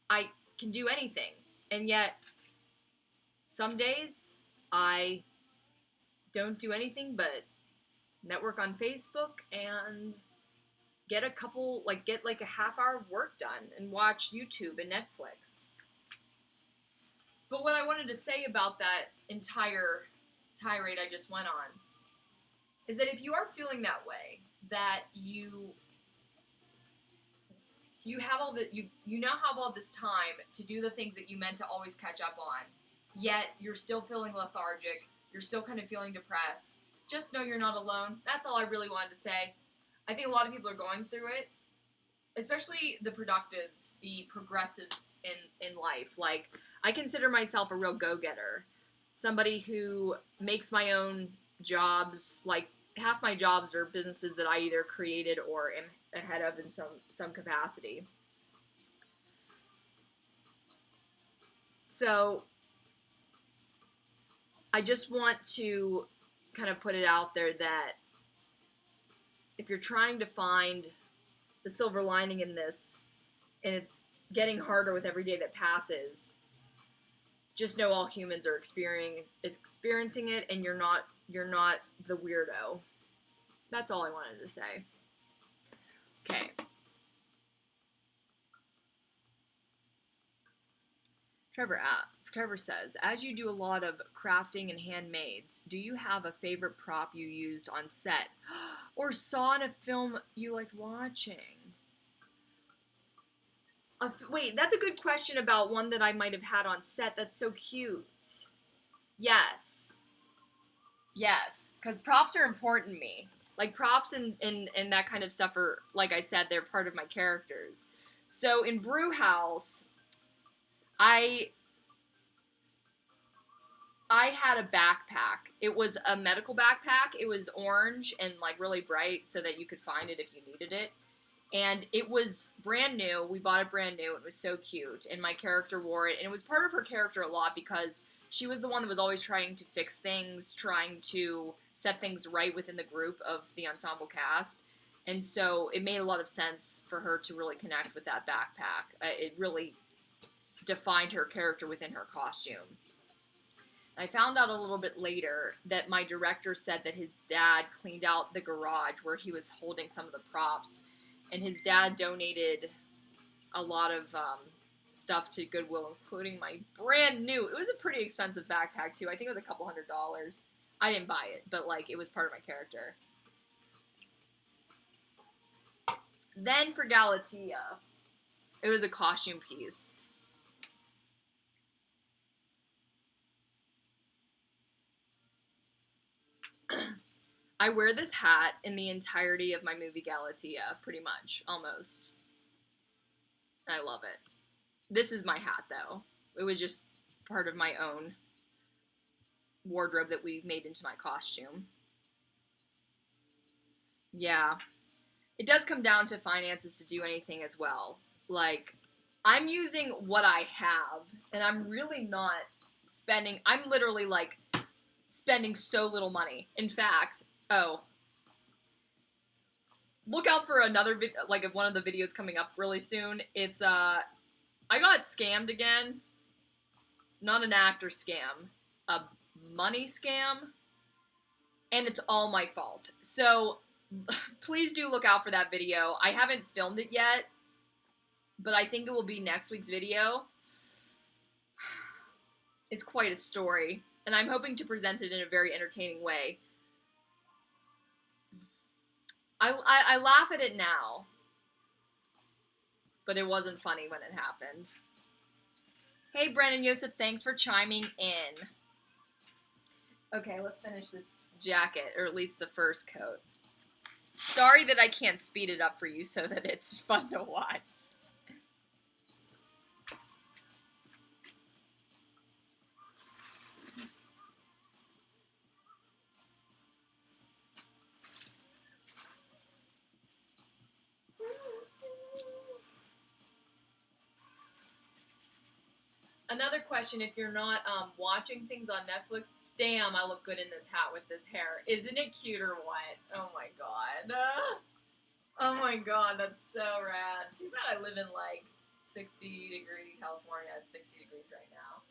I can do anything. And yet, some days, I don't do anything but network on Facebook and get a half hour of work done and watch YouTube and Netflix. But what I wanted to say about that entire tirade I just went on is that if you are feeling that way, that you have you now have all this time to do the things that you meant to always catch up on, yet you're still feeling lethargic, you're still kind of feeling depressed, just know you're not alone. That's all I really wanted to say. I think a lot of people are going through it, especially the productives, the progressives in life. Like, I consider myself a real go-getter, somebody who makes my own jobs. Like, half my jobs are businesses that I either created or am ahead of in some capacity. So I just want to kind of put it out there that if you're trying to find the silver lining in this, and it's getting harder with every day that passes, just know all humans are experiencing it, and you're not the weirdo. That's all I wanted to say. Okay. Trevor says, as you do a lot of crafting and handmades, do you have a favorite prop you used on set or saw in a film you liked watching? Wait, that's a good question about one that I might have had on set. That's so cute. Yes. Yes, because props are important to me. Like, props and that kind of stuff are, like I said, they're part of my characters. So in Brew House, I had a backpack. It was a medical backpack. It was orange and, like, really bright so that you could find it if you needed it. And it was brand new. We bought it brand new. It was so cute. And my character wore it. And it was part of her character a lot because she was the one that was always trying to fix things, trying to set things right within the group of the ensemble cast. And so it made a lot of sense for her to really connect with that backpack. It really defined her character within her costume. I found out a little bit later that my director said that his dad cleaned out the garage where he was holding some of the props. And his dad donated a lot of stuff to Goodwill, including my brand new, it was a pretty expensive backpack too. I think it was a couple $100. I didn't buy it, but like it was part of my character. Then for Galatea, it was a costume piece. I wear this hat in the entirety of my movie Galatea, pretty much, almost. I love it. This is my hat, though. It was just part of my own wardrobe that we made into my costume. Yeah. It does come down to finances to do anything as well. Like, I'm using what I have, and I'm really not spending, I'm literally, like, spending so little money. In fact, look out for another one of the videos coming up really soon. It's, I got scammed again. Not an actor scam. A money scam. And it's all my fault. So, please do look out for that video. I haven't filmed it yet, but I think it will be next week's video. It's quite a story, and I'm hoping to present it in a very entertaining way. I laugh at it now, but it wasn't funny when it happened. Hey, Brennan Yosef, thanks for chiming in. Okay, let's finish this jacket, or at least the first coat. Sorry that I can't speed it up for you so that it's fun to watch. Another question, if you're not watching things on Netflix, damn, I look good in this hat with this hair. Isn't it cute or what? Oh my god. Oh my god, that's so rad. Too bad I live in like 60-degree California. It's 60 degrees right now.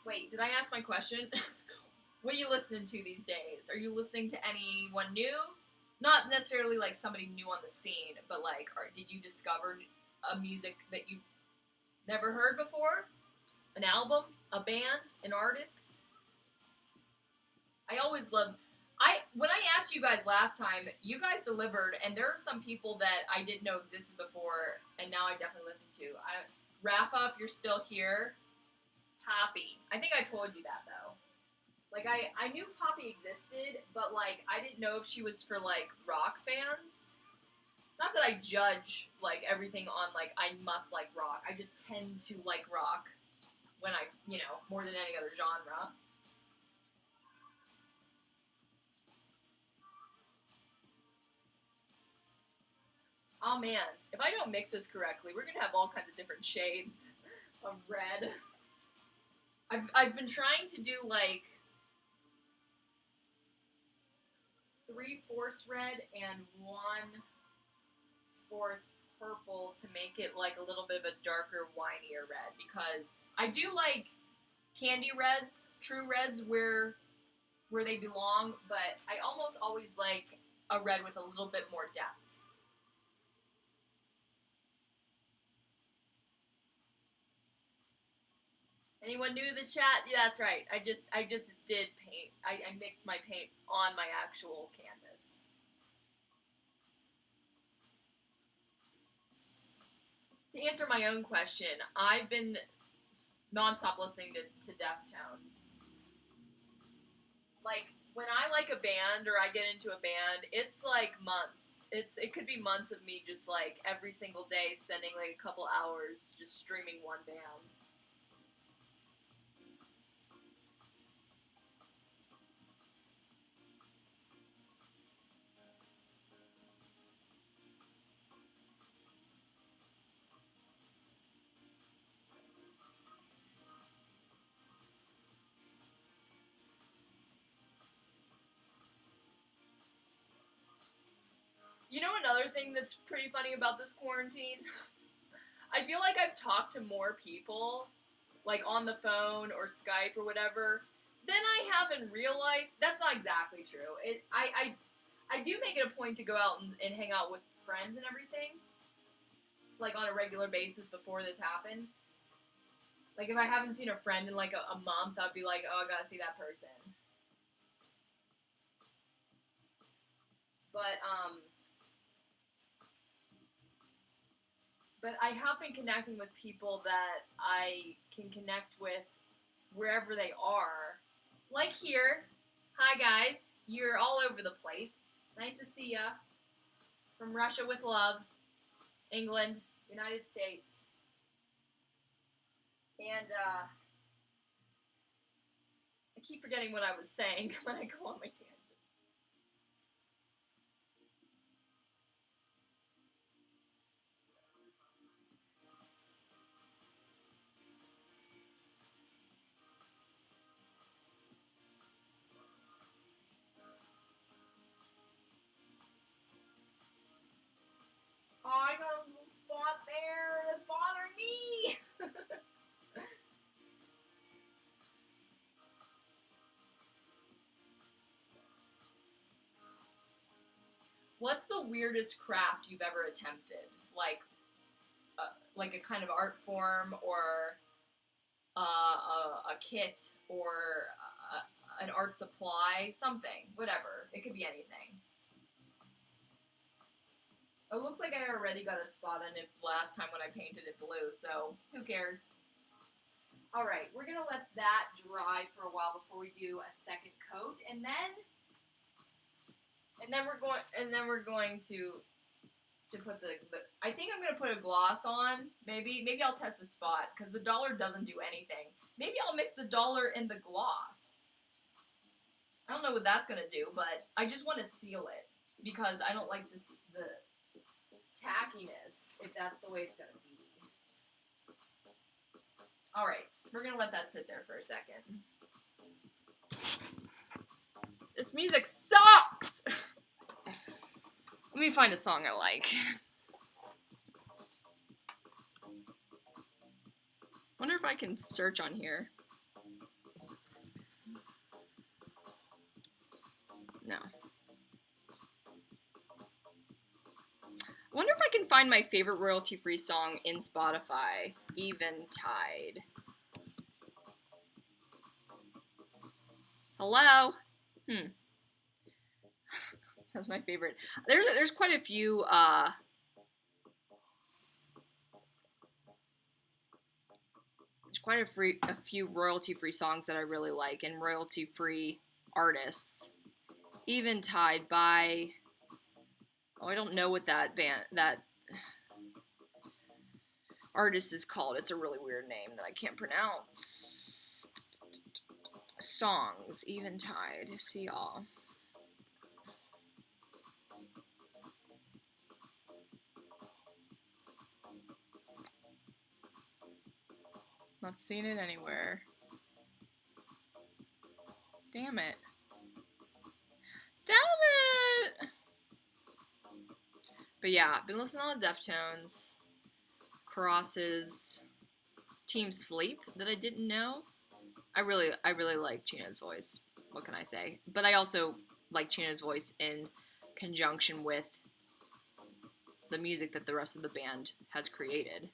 Wait, did I ask my question? What are you listening to these days? Are you listening to anyone new? not necessarily like somebody new on the scene, but like, did you discover a music that you never heard before? An album? A band? An artist? I always love. When I asked you guys last time, you guys delivered, and there are some people that I didn't know existed before, and now I definitely listen to. Rafa, if you're still here, Poppy. I think I told you that though. Like I knew Poppy existed, but like I didn't know if she was for like rock fans. Not that I judge like everything on like I must like rock. I just tend to like rock when I, more than any other genre. Oh man, if I don't mix this correctly, we're gonna have all kinds of different shades of red. I've been trying to do like 3/4 red and 1/4 purple to make it like a little bit of a darker, winier red, because I do like candy reds, true reds where they belong, but I almost always like a red with a little bit more depth. Anyone new to the chat? Yeah, that's right. I just did paint. I mixed my paint on my actual canvas. To answer my own question, I've been nonstop listening to Deftones. Like, when I like a band or I get into a band, it's like months. It could be months of me just like every single day spending like a couple hours just streaming one band. You know another thing that's pretty funny about this quarantine? I feel like I've talked to more people, like on the phone or Skype or whatever, than I have in real life. That's not exactly true. I do make it a point to go out and hang out with friends and everything, like on a regular basis before this happened. Like if I haven't seen a friend in like a month, I'd be like, oh, I gotta see that person. But I have been connecting with people that I can connect with wherever they are. Like here. Hi guys. You're all over the place. Nice to see ya. From Russia with love. England. United States. And I keep forgetting what I was saying when I go on my canvas. Oh, I got a little spot there that's bothering me. What's the weirdest craft you've ever attempted? Like a kind of art form, or a kit, or an art supply, something, whatever. It could be anything. It looks like I already got a spot on it last time when I painted it blue, so who cares? Alright, we're gonna let that dry for a while before we do a second coat, and then we're going to put the I think I'm gonna put a gloss on. Maybe I'll test the spot, because the dollar doesn't do anything. Maybe I'll mix the dollar and the gloss. I don't know what that's gonna do, but I just want to seal it, because I don't like the tackiness, if that's the way it's gonna be. Alright, we're gonna let that sit there for a second. This music sucks! Let me find a song I like. Wonder if I can search on here. No. I wonder if I can find my favorite royalty-free song in Spotify. Eventide. Hello? That's my favorite. There's quite a few, there's quite a few royalty-free songs that I really like, and royalty-free artists. Eventide by... Oh, I don't know what that artist is called. It's a really weird name that I can't pronounce. Songs, Eventide. See y'all. Not seeing it anywhere. Damn it. Damn it! But yeah, I've been listening to Deftones, Cross's Team Sleep that I didn't know. I really like China's voice. What can I say? But I also like China's voice in conjunction with the music that the rest of the band has created.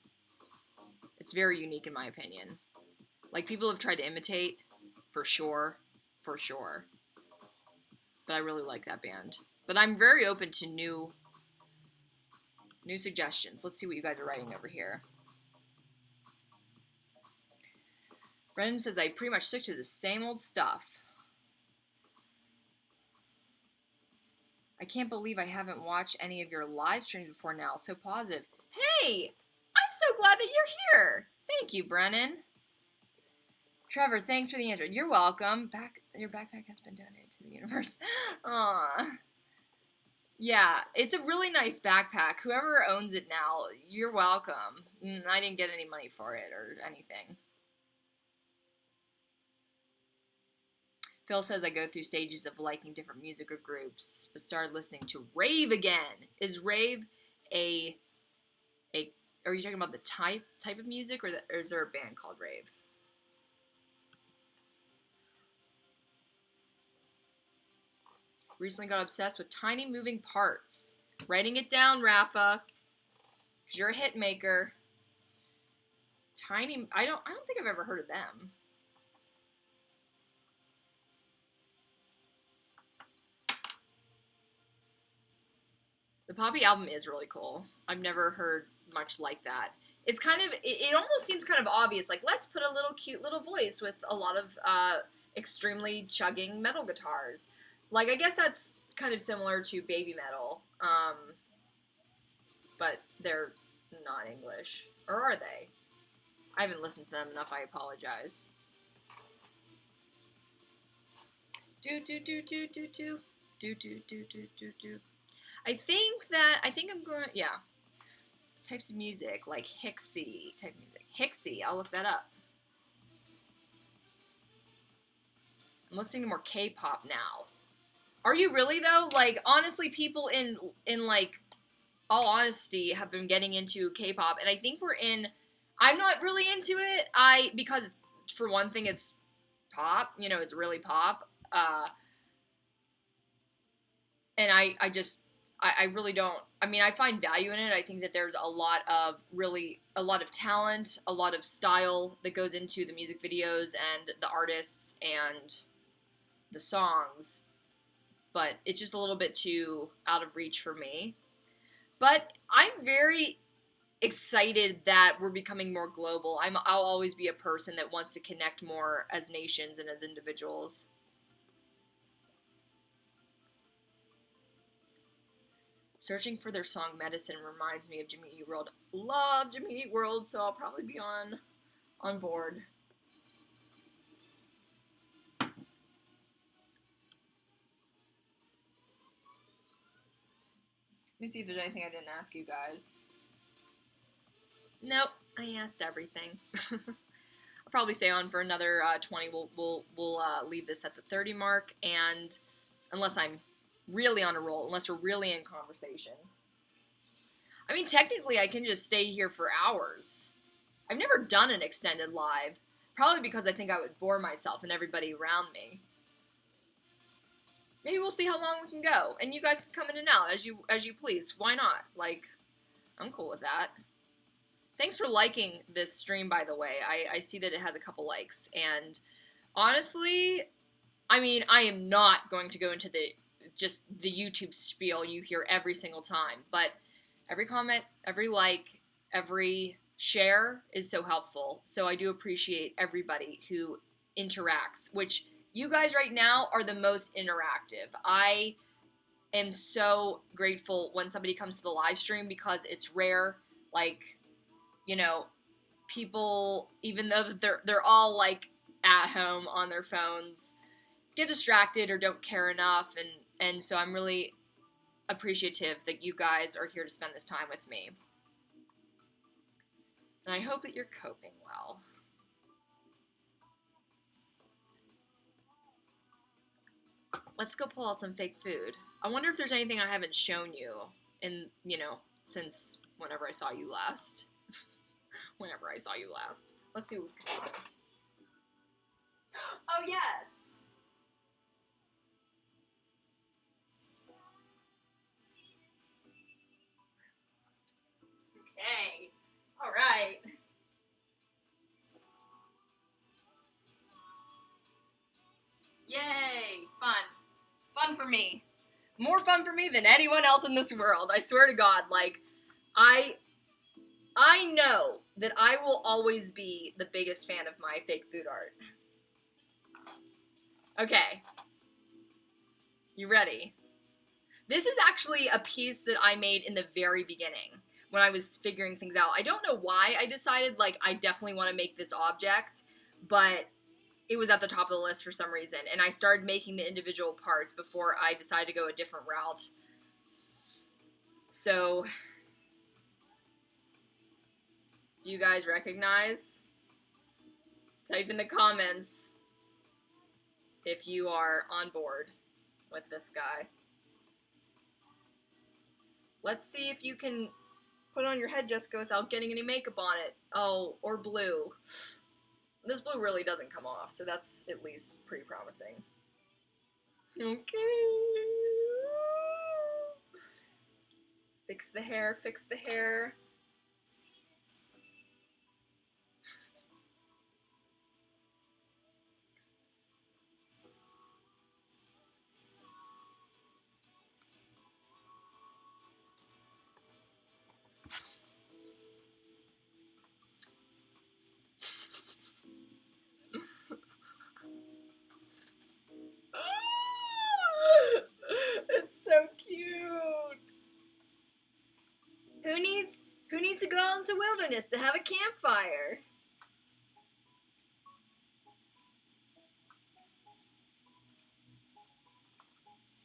It's very unique in my opinion. Like, people have tried to imitate, for sure. But I really like that band. But I'm very open to new suggestions. Let's see what you guys are writing over here. Brendan says, I pretty much stick to the same old stuff. I can't believe I haven't watched any of your live streams before now. So positive. Hey! I'm so glad that you're here. Thank you, Brennan. Trevor, thanks for the answer. You're welcome. Your backpack has been donated to the universe. Aww. Yeah, it's a really nice backpack. Whoever owns it now, you're welcome. I didn't get any money for it or anything. Phil says I go through stages of liking different music or groups, but started listening to rave again. Is rave a are you talking about the type of music, or is there a band called rave? Recently got obsessed with tiny moving parts. Writing it down, Rafa. Cause you're a hit maker. Tiny. I don't think I've ever heard of them. The Poppy album is really cool. I've never heard much like that. It's kind of, it almost seems kind of obvious. Like, let's put a little cute little voice with a lot of extremely chugging metal guitars. Like, I guess that's kind of similar to baby metal. But they're not English. Or are they? I haven't listened to them enough. I apologize. I think I'm going, yeah. Types of music, like Hixie type music. Hixie, I'll look that up. I'm listening to more K-pop now. Are you really, though? Like, honestly, people in like, all honesty, have been getting into K-pop, and I think I'm not really into it, because, for one thing, it's pop, it's really pop, and I really don't, I find value in it. I think that there's a lot of talent, a lot of style that goes into the music videos and the artists and the songs, but it's just a little bit too out of reach for me. But I'm very excited that we're becoming more global. I'll always be a person that wants to connect more as nations and as individuals. Searching for their song Medicine reminds me of Jimmy Eat World. Love Jimmy Eat World, so I'll probably be on board. Let me see if there's anything I didn't ask you guys. Nope, I asked everything. I'll probably stay on for another 20. We'll leave this at the 30 mark, and unless I'm really on a roll, unless we're really in conversation. Technically, I can just stay here for hours. I've never done an extended live, probably because I think I would bore myself and everybody around me. Maybe we'll see how long we can go, and you guys can come in and out as you please. Why not? Like, I'm cool with that. Thanks for liking this stream, by the way. I see that it has a couple likes, and honestly, I mean, I am not going to go into the YouTube spiel you hear every single time, but every comment, every like, every share is so helpful. So I do appreciate everybody who interacts, which you guys right now are the most interactive. I am so grateful when somebody comes to the live stream because it's rare. Like, you know, people, even though they're all like at home on their phones, get distracted or don't care enough, and so I'm really appreciative that you guys are here to spend this time with me. And I hope that you're coping well. Let's go pull out some fake food. I wonder if there's anything I haven't shown you in, since whenever I saw you last. Whenever I saw you last. Let's see what we can find. Oh, yes! Okay. Alright. Yay! Fun. Fun for me. More fun for me than anyone else in this world. I swear to God, like, I know that I will always be the biggest fan of my fake food art. Okay. You ready? This is actually a piece that I made in the very beginning when I was figuring things out. I don't know why I decided, like, I definitely want to make this object, but it was at the top of the list for some reason, and I started making the individual parts before I decided to go a different route. So, do you guys recognize? Type in the comments if you are on board with this guy. Let's see if you can put it on your head, Jessica, without getting any makeup on it. Oh, or blue. This blue really doesn't come off, so that's at least pretty promising. Okay. Fix the hair, fix the hair. It's so cute. Who needs to go into wilderness to have a campfire?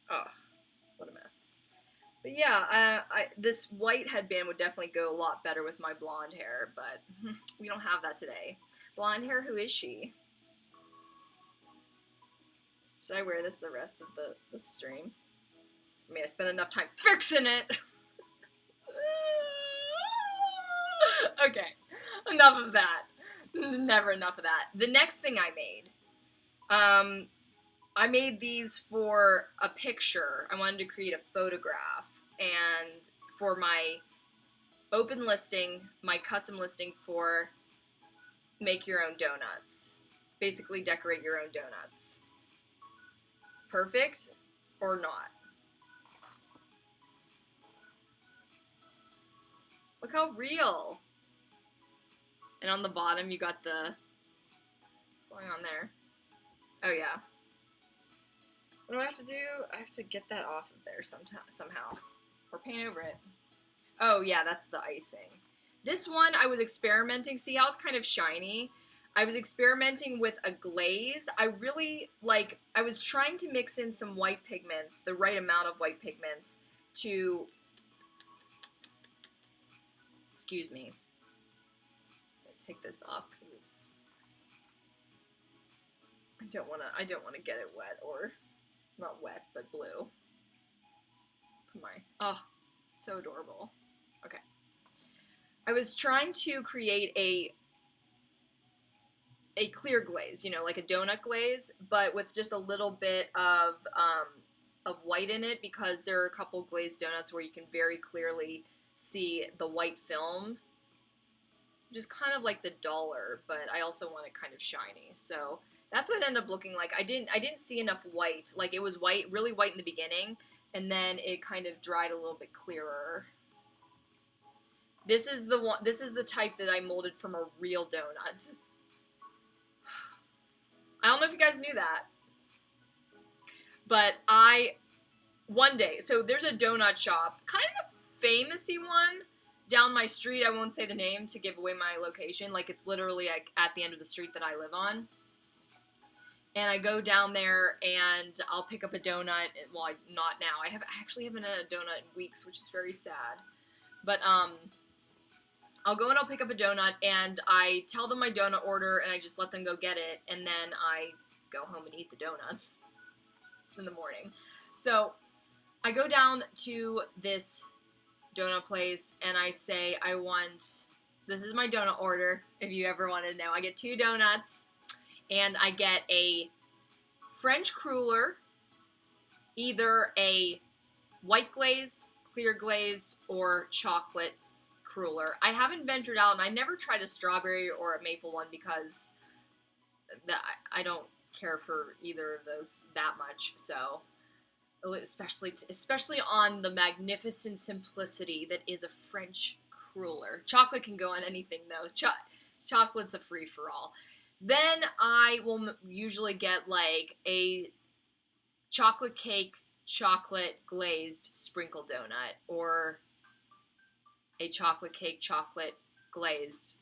Oh, what a mess. But yeah, this white headband would definitely go a lot better with my blonde hair, but we don't have that today. Blonde hair, who is she? Should I wear this the rest of the stream? I mean, I spent enough time fixing it. Okay, enough of that. Never enough of that. The next thing I made these for a picture. I wanted to create a photograph, and for my open listing, my custom listing for make your own donuts. Basically decorate your own donuts. Perfect or not? Look how real. And on the bottom you got the, what's going on there? Oh yeah. What do I have to do? I have to get that off of there somehow. Or paint over it. Oh yeah, that's the icing. This one I was experimenting. See how it's kind of shiny? I was experimenting with a glaze. I was trying to mix in some white pigments, the right amount of white pigments to, excuse me. Take this off because I don't want to get it wet, or not wet, but blue. Oh, so adorable. Okay. I was trying to create a clear glaze, like a donut glaze, but with just a little bit of white in it, because there are a couple glazed donuts where you can very clearly see the white film, just kind of like the duller, but I also want it kind of shiny. So that's what it ended up looking like. I didn't see enough white. Like, it was white, really white in the beginning, and then it kind of dried a little bit clearer. This is the one. This is the type that I molded from a real donut. I don't know if you guys knew that, but one day, so there's a donut shop, kind of a famous-y one, down my street. I won't say the name to give away my location. Like, it's literally like at the end of the street that I live on. And I go down there and I'll pick up a donut. Well, not now. I actually haven't had a donut in weeks, which is very sad. But I'll go and I'll pick up a donut and I tell them my donut order and I just let them go get it, and then I go home and eat the donuts in the morning. So I go down to this donut place and I say, this is my donut order, if you ever wanted to know. I get 2 donuts and I get a French cruller, either a white glazed, clear glazed, or chocolate cruller. I haven't ventured out, and I never tried a strawberry or a maple one because I don't care for either of those that much, so... Especially on the magnificent simplicity that is a French cruller. Chocolate can go on anything, though. Chocolate's a free-for-all. Then I will usually get, like, a chocolate cake, chocolate glazed sprinkle donut, or a chocolate cake, chocolate glazed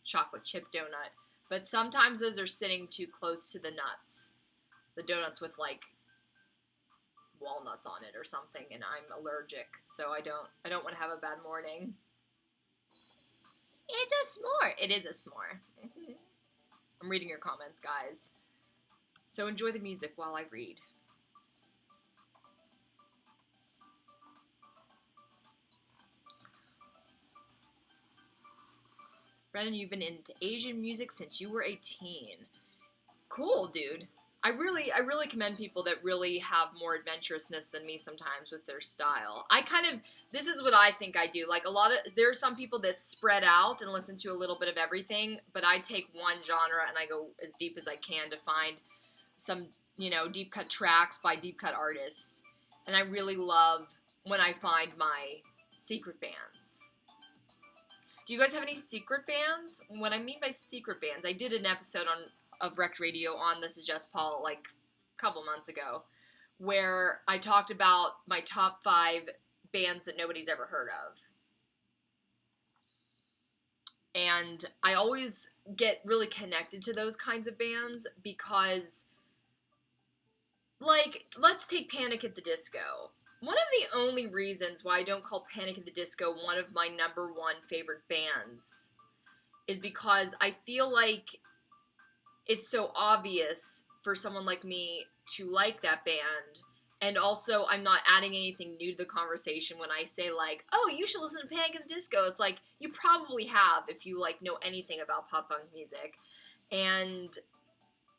chocolate chip donut. But sometimes those are sitting too close to the nuts. The donuts with, like, walnuts on it or something, and I'm allergic, so I don't want to have a bad morning. It's a s'more. It is a s'more. I'm reading your comments, guys. So enjoy the music while I read. Brennan, you've been into Asian music since you were a teen. Cool, dude. I really commend people that really have more adventurousness than me sometimes with their style. This is what I think I do. Like, there are some people that spread out and listen to a little bit of everything, but I take one genre and I go as deep as I can to find some, deep cut tracks by deep cut artists. And I really love when I find my secret bands. Do you guys have any secret bands? What I mean by secret bands, I did an episode of Rec Radio on This Is Just Paul, like, a couple months ago, where I talked about my top 5 bands that nobody's ever heard of. And I always get really connected to those kinds of bands because, like, let's take Panic at the Disco. One of the only reasons why I don't call Panic at the Disco one of my number 1 favorite bands is because I feel like it's so obvious for someone like me to like that band, and also I'm not adding anything new to the conversation when I say, like, oh, you should listen to Panic at the Disco. It's like, you probably have if you, like, know anything about pop-punk music. And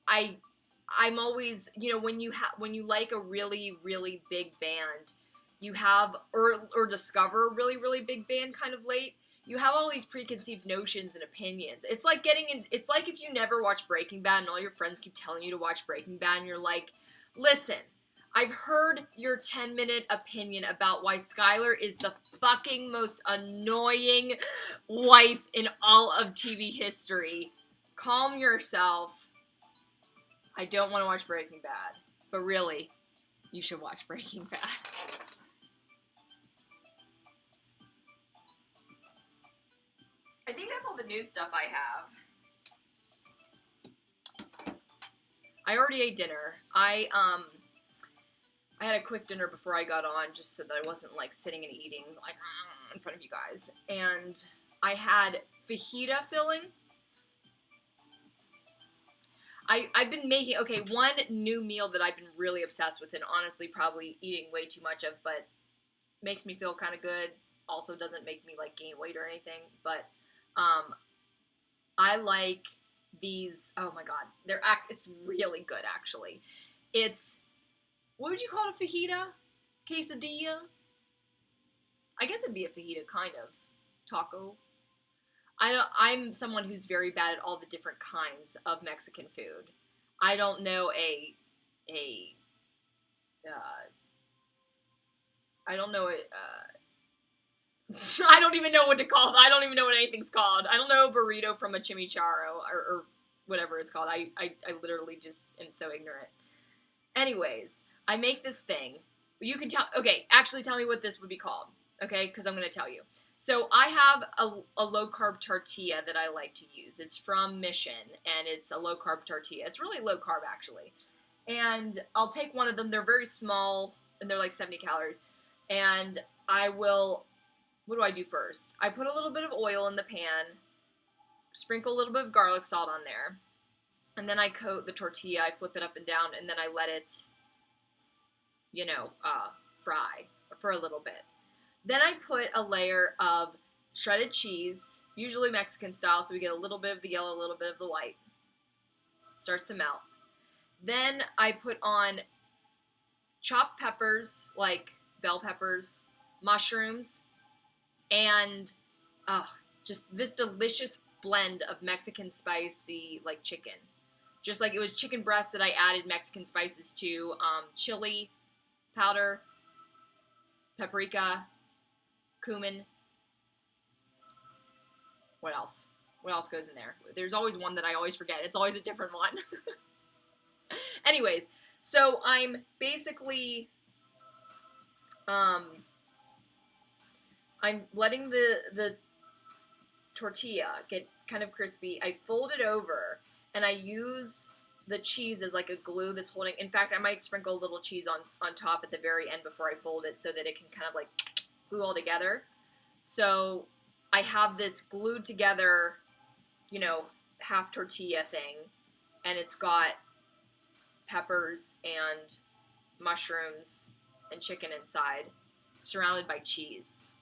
I'm always, when you like a really, really big band, you have, or discover a really, really big band kind of late, you have all these preconceived notions and opinions. It's like it's like if you never watch Breaking Bad and all your friends keep telling you to watch Breaking Bad and you're like, listen, I've heard your 10-minute opinion about why Skylar is the fucking most annoying wife in all of TV history. Calm yourself. I don't want to watch Breaking Bad, but really, you should watch Breaking Bad. I think that's all the new stuff I have. I already ate dinner. I had a quick dinner before I got on, just so that I wasn't, like, sitting and eating, like, in front of you guys. And I had fajita filling. I've been making, one new meal that I've been really obsessed with, and honestly probably eating way too much of, but makes me feel kind of good, also doesn't make me, like, gain weight or anything, but I like these, oh my god, it's really good, actually. It's, what would you call it, a fajita? Quesadilla? I guess it'd be a fajita kind of taco. I'm someone who's very bad at all the different kinds of Mexican food. I don't know a I don't know it. I don't even know what to call it. I don't even know what anything's called. I don't know a burrito from a chimichurro or whatever it's called. I literally just am so ignorant. Anyways, I make this thing. You can tell. Okay, actually, tell me what this would be called. Okay, because I'm gonna tell you. So I have a low carb tortilla that I like to use. It's from Mission, and it's a low carb tortilla. It's really low carb actually. And I'll take one of them. They're very small, and they're like 70 calories. And I will. What do I do first? I put a little bit of oil in the pan, sprinkle a little bit of garlic salt on there, and then I coat the tortilla. I flip it up and down, and then I let it, fry for a little bit. Then I put a layer of shredded cheese, usually Mexican style, so we get a little bit of the yellow, a little bit of the white. Starts to melt. Then I put on chopped peppers, like bell peppers, mushrooms, and just this delicious blend of Mexican spicy, like chicken. Just like it was chicken breast that I added Mexican spices to, chili powder, paprika, cumin. What else? What else goes in there? There's always one that I always forget. It's always a different one. Anyways, so I'm basically, I'm letting the tortilla get kind of crispy. I fold it over, and I use the cheese as like a glue that's holding. In fact, I might sprinkle a little cheese on top at the very end before I fold it so that it can kind of like glue all together. So I have this glued together, half tortilla thing, and it's got peppers and mushrooms and chicken inside, surrounded by cheese.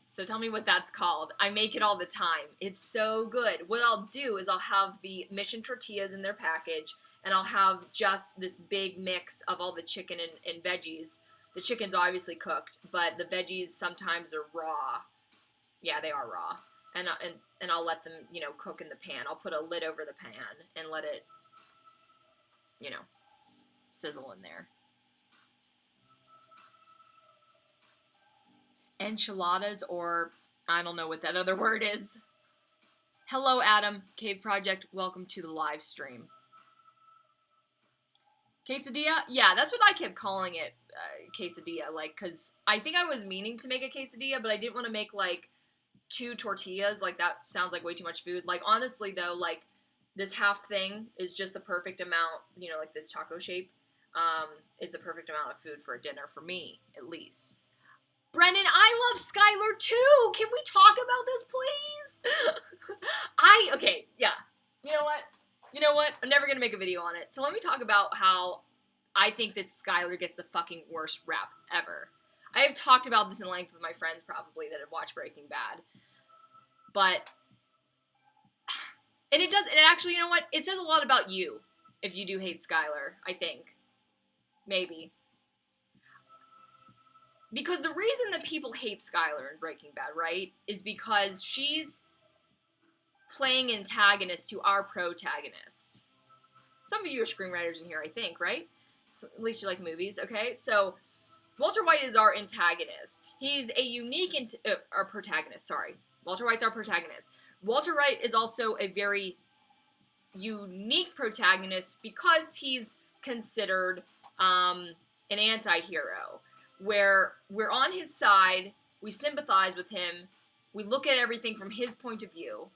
So tell me what that's called. I make it all the time. It's so good. What I'll do is I'll have the Mission tortillas in their package, and I'll have just this big mix of all the chicken and veggies. The chicken's obviously cooked, but the veggies sometimes are raw. Yeah, they are raw. And I'll let them, cook in the pan. I'll put a lid over the pan and let it, sizzle in there. Enchiladas, or I don't know what that other word is. Hello, Adam. Cave Project, welcome to the live stream. Quesadilla? Yeah, that's what I kept calling it, quesadilla, because I think I was meaning to make a quesadilla, but I didn't want to make, 2 tortillas. That sounds like way too much food. Honestly, though, this half thing is just the perfect amount, this taco shape, is the perfect amount of food for a dinner, for me, at least. Brennan, I love Skylar too! Can we talk about this, please? Okay, yeah. You know what? I'm never gonna make a video on it. So let me talk about how I think that Skylar gets the fucking worst rap ever. I have talked about this in length with my friends, probably, that have watched Breaking Bad. But, and it actually, you know what? It says a lot about you, if you do hate Skylar, I think. Maybe. Because the reason that people hate Skylar in Breaking Bad, right, is because she's playing antagonist to our protagonist. Some of you are screenwriters in here, I think, right? So, at least you like movies, okay? So, Walter White is our antagonist. He's a unique, our protagonist, sorry. Walter White's our protagonist. Walter White is also a very unique protagonist because he's considered an anti-hero, where we're on his side, we sympathize with him, we look at everything from his point of view,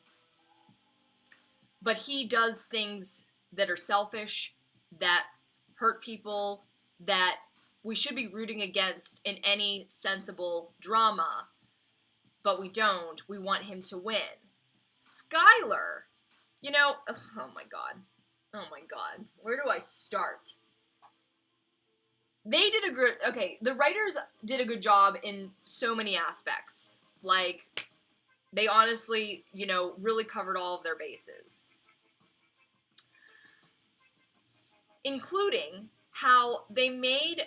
but he does things that are selfish, that hurt people, that we should be rooting against in any sensible drama, but we don't. We want him to win. Skylar, oh my god, where do I start? They did the writers did a good job in so many aspects. They honestly, really covered all of their bases. Including how they made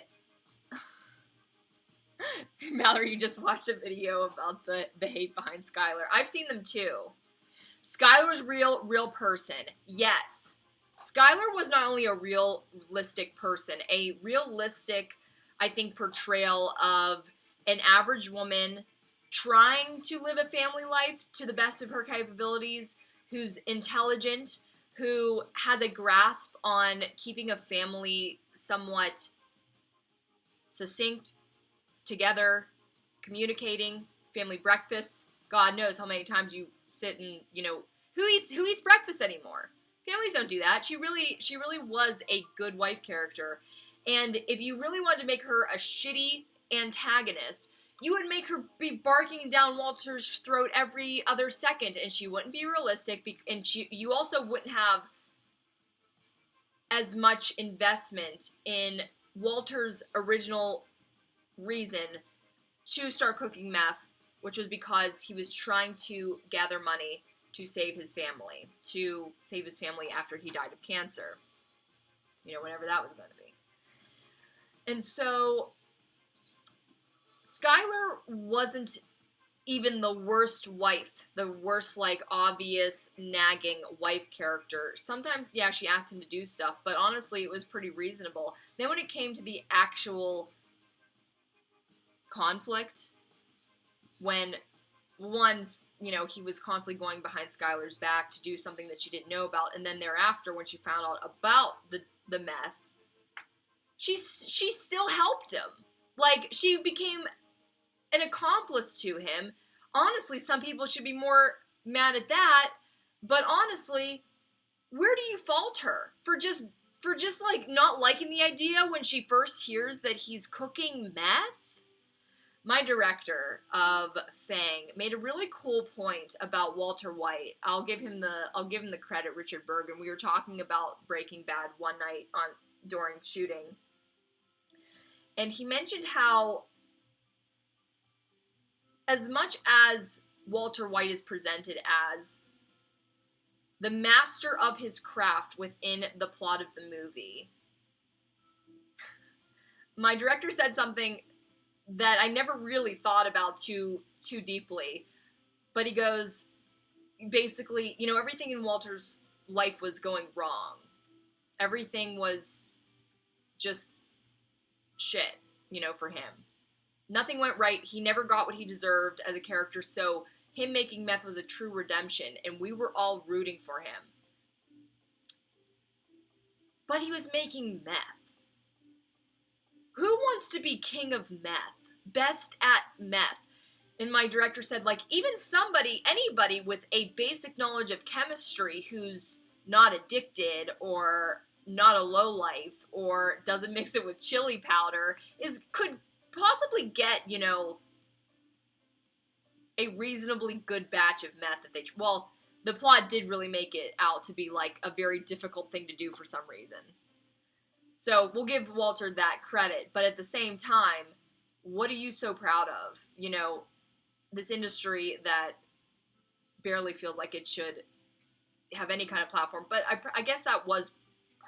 Mallory, you just watched a video about the hate behind Skylar. I've seen them too. Skylar's real person. Yes. Skylar was not only a realistic person, a realistic, I think, portrayal of an average woman trying to live a family life to the best of her capabilities, who's intelligent, who has a grasp on keeping a family somewhat succinct, together, communicating, family breakfasts. God knows how many times you sit and, who eats breakfast anymore? Families don't do that. She really was a good wife character. And if you really wanted to make her a shitty antagonist, you would make her be barking down Walter's throat every other second, and she wouldn't be realistic, and you also wouldn't have as much investment in Walter's original reason to start cooking meth, which was because he was trying to gather money to save his family after he died of cancer. Whenever that was going to be. And so Skylar wasn't even the worst wife, the worst, obvious, nagging wife character. Sometimes, yeah, she asked him to do stuff, but honestly, it was pretty reasonable. Then when it came to the actual conflict, when he was constantly going behind Skylar's back to do something that she didn't know about, and then thereafter, when she found out about the meth, she still helped him. She became an accomplice to him. Honestly, some people should be more mad at that, but honestly, where do you fault her? For just not liking the idea when she first hears that he's cooking meth? My director of Fang made a really cool point about Walter White. I'll give him the credit, Richard Bergen. We were talking about Breaking Bad one night during shooting, and he mentioned how, as much as Walter White is presented as the master of his craft within the plot of the movie, my director said something that I never really thought about too deeply. But he goes, basically, everything in Walter's life was going wrong. Everything was just shit, for him. Nothing went right. He never got what he deserved as a character, so him making meth was a true redemption, and we were all rooting for him. But he was making meth. Who wants to be king of meth? Best at meth? And my director said, even anybody with a basic knowledge of chemistry who's not addicted or not a lowlife or doesn't mix it with chili powder could possibly get, a reasonably good batch of meth that the plot did really make it out to be a very difficult thing to do for some reason. So we'll give Walter that credit, but at the same time, what are you so proud of? This industry that barely feels like it should have any kind of platform. But I guess that was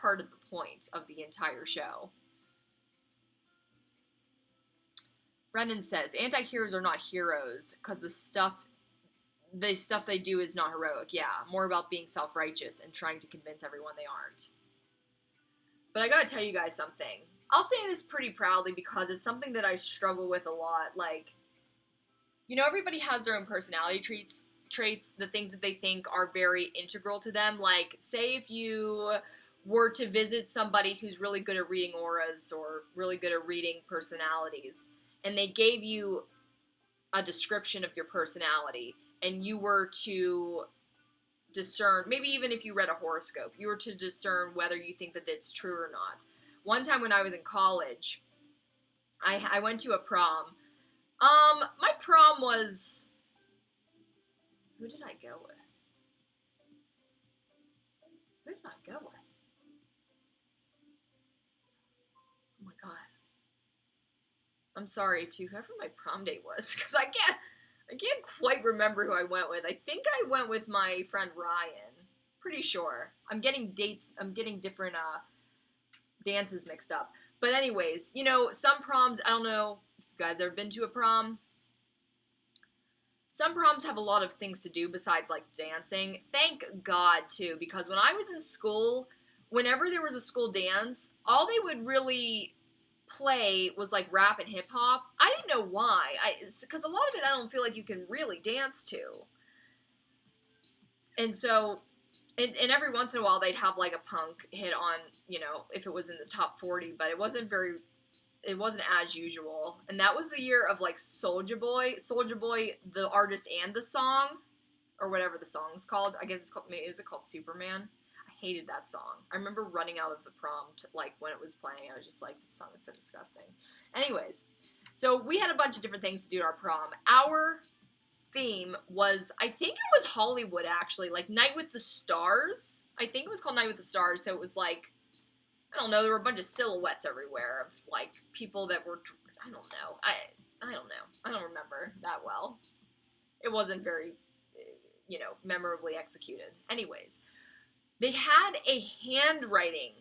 part of the point of the entire show. Brendan says, anti-heroes are not heroes because the stuff they do is not heroic. Yeah, more about being self-righteous and trying to convince everyone they aren't. But I gotta tell you guys something. I'll say this pretty proudly because it's something that I struggle with a lot. Everybody has their own personality traits, the things that they think are very integral to them. Say if you were to visit somebody who's really good at reading auras or really good at reading personalities, and they gave you a description of your personality, and you were to discern, maybe even if you read a horoscope, you were to discern whether you think that it's true or not. One time when I was in college, I went to a prom. My prom was... Who did I go with? Who did I go with? Oh my god. I'm sorry to whoever my prom date was, because I can't quite remember who I went with. I think I went with my friend Ryan. Pretty sure. I'm getting different dances mixed up. But anyways, some proms, I don't know if you You guys ever been to a prom? Some proms have a lot of things to do besides, like, dancing. Thank God, too, because when I was in school, whenever there was a school dance, all they would really play was, like, rap and hip-hop. I didn't know why. Because a lot of it I don't feel like you can really dance to. And so, and every once in a while they'd have, like, a punk hit on, you know, if it was in the top 40, but it wasn't as usual. And that was the year of, like, Soulja Boy, the artist and the song, or whatever the song's called. I guess is it called Superman? I hated that song. I remember running out of the prom, like, when it was playing. I was just like, this song is so disgusting. Anyways, so we had a bunch of different things to do at our prom. Our theme was, I think it was Hollywood, actually, like, Night with the Stars. I think it was called Night with the Stars, so it was, like, I don't know, there were a bunch of silhouettes everywhere of, like, people that were, I don't know. I don't know. I don't remember that well. It wasn't very, you know, memorably executed. Anyways, they had a handwriting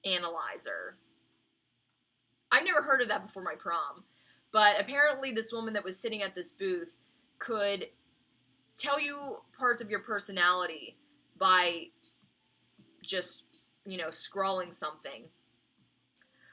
analyzer. I've never heard of that before my prom, but apparently this woman that was sitting at this booth could tell you parts of your personality by just, you know, scrawling something.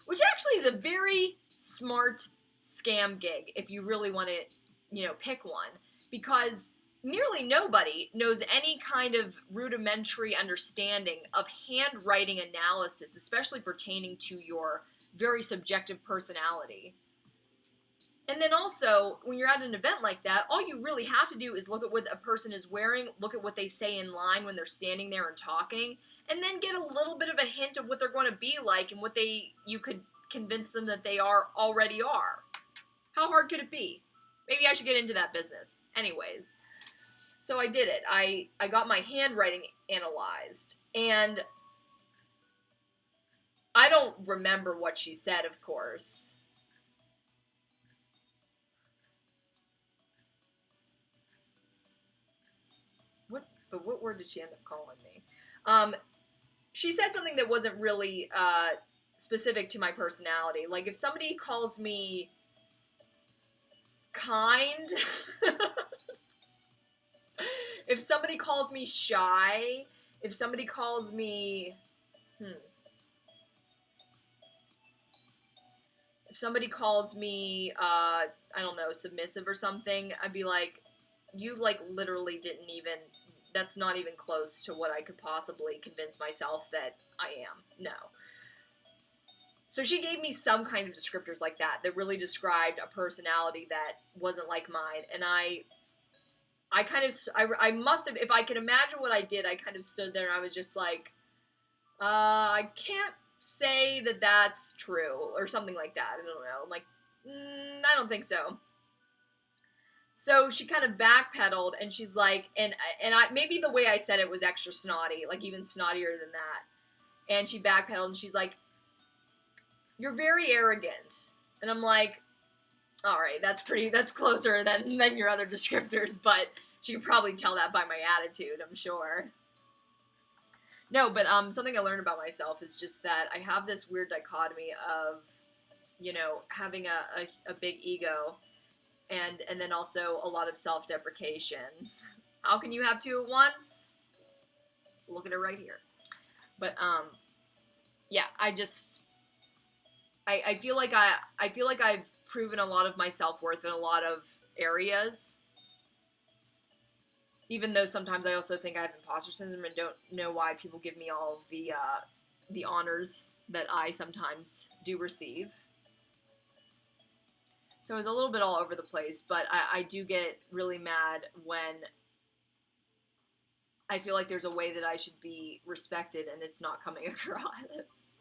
Which actually is a very smart scam gig if you really want to, you know, pick one. Because nearly nobody knows any kind of rudimentary understanding of handwriting analysis, especially pertaining to your very subjective personality. And then also, when you're at an event like that, all you really have to do is look at what a person is wearing, look at what they say in line when they're standing there and talking, and then get a little bit of a hint of what they're going to be like and what you could convince them that they already are. How hard could it be? Maybe I should get into that business. Anyways, so I did it. I got my handwriting analyzed, and I don't remember what she said, of course. But what word did she end up calling me? She said something that wasn't really specific to my personality. Like, if somebody calls me kind, if somebody calls me shy, if somebody calls me, if somebody calls me, I don't know, submissive or something, I'd be like, you, like, literally didn't even... That's not even close to what I could possibly convince myself that I am. No. So she gave me some kind of descriptors like that really described a personality that wasn't like mine. And I must have, if I can imagine what I did, I kind of stood there and I was just like, I can't say that that's true, or something like that. I don't know. I'm like, I don't think so. So she kind of backpedaled, and she's like, and I maybe the way I said it was extra snotty, like even snottier than that. And she backpedaled, and she's like, "You're very arrogant." And I'm like, "All right, that's closer than your other descriptors, but she could probably tell that by my attitude, I'm sure." No, but something I learned about myself is just that I have this weird dichotomy of, you know, having a big ego. And then also a lot of self-deprecation. How can you have two at once? Look at it right here. But yeah, I feel like I've proven a lot of my self-worth in a lot of areas. Even though sometimes I also think I have imposter syndrome and don't know why people give me all of the honors that I sometimes do receive. So it's a little bit all over the place, but I do get really mad when I feel like there's a way that I should be respected and it's not coming across.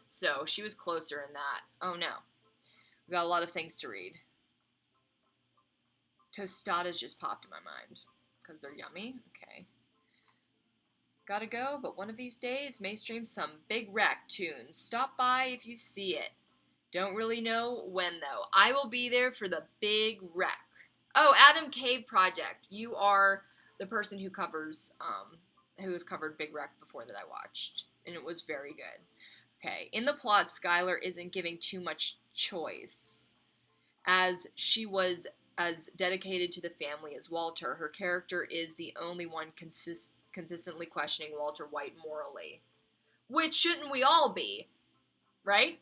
So she was closer in that. Oh no. We got a lot of things to read. Tostadas just popped in my mind because they're yummy. Okay. Gotta go, but one of these days may stream some Big Wreck tunes. Stop by if you see it. Don't really know when, though. I will be there for the Big Wreck. Oh, Adam Cave Project. You are the person who covers, who has covered Big Wreck before that I watched. And it was very good. Okay. In the plot, Skylar isn't giving too much choice. As she was as dedicated to the family as Walter, her character is the only one consistently questioning Walter White morally. Which shouldn't we all be? Right?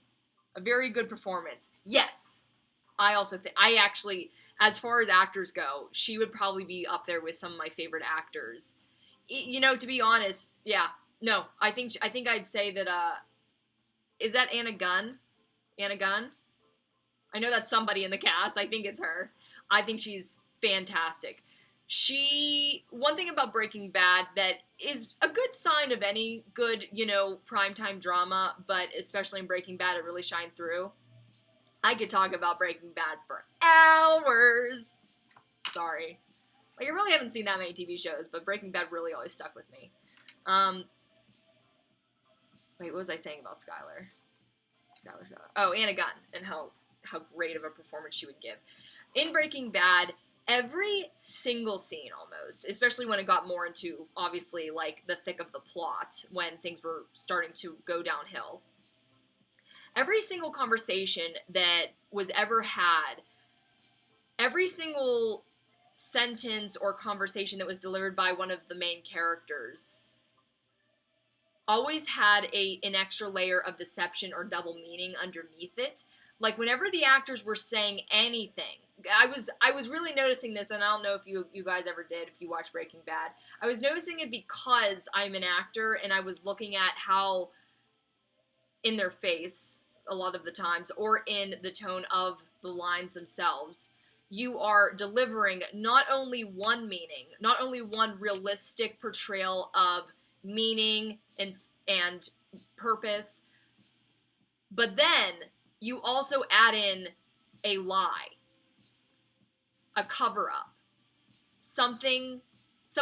A very good performance. Yes. I also think, I actually, as far as actors go, she would probably be up there with some of my favorite actors. You know, to be honest, yeah. No, I think I'd say that, is that Anna Gunn? Anna Gunn? I know that's somebody in the cast. I think it's her. I think she's fantastic. One thing about Breaking Bad that is a good sign of any good, primetime drama, but especially in Breaking Bad, it really shined through. I could talk about Breaking Bad for hours. Sorry. Like, I really haven't seen that many TV shows, but Breaking Bad really always stuck with me. Wait, what was I saying about Skylar? Oh, Anna Gunn, and how great of a performance she would give. In Breaking Bad, every single scene almost, especially when it got more into, obviously, like, the thick of the plot, when things were starting to go downhill, every single conversation that was ever had, every single sentence or conversation that was delivered by one of the main characters always had an extra layer of deception or double meaning underneath it. Like, whenever the actors were saying anything, I was really noticing this, and I don't know if you guys ever did, if you watch Breaking Bad. I was noticing it because I'm an actor, and I was looking at how, in their face, a lot of the times, or in the tone of the lines themselves, you are delivering not only one meaning, not only one realistic portrayal of meaning and purpose, but then you also add in a lie, a cover-up, some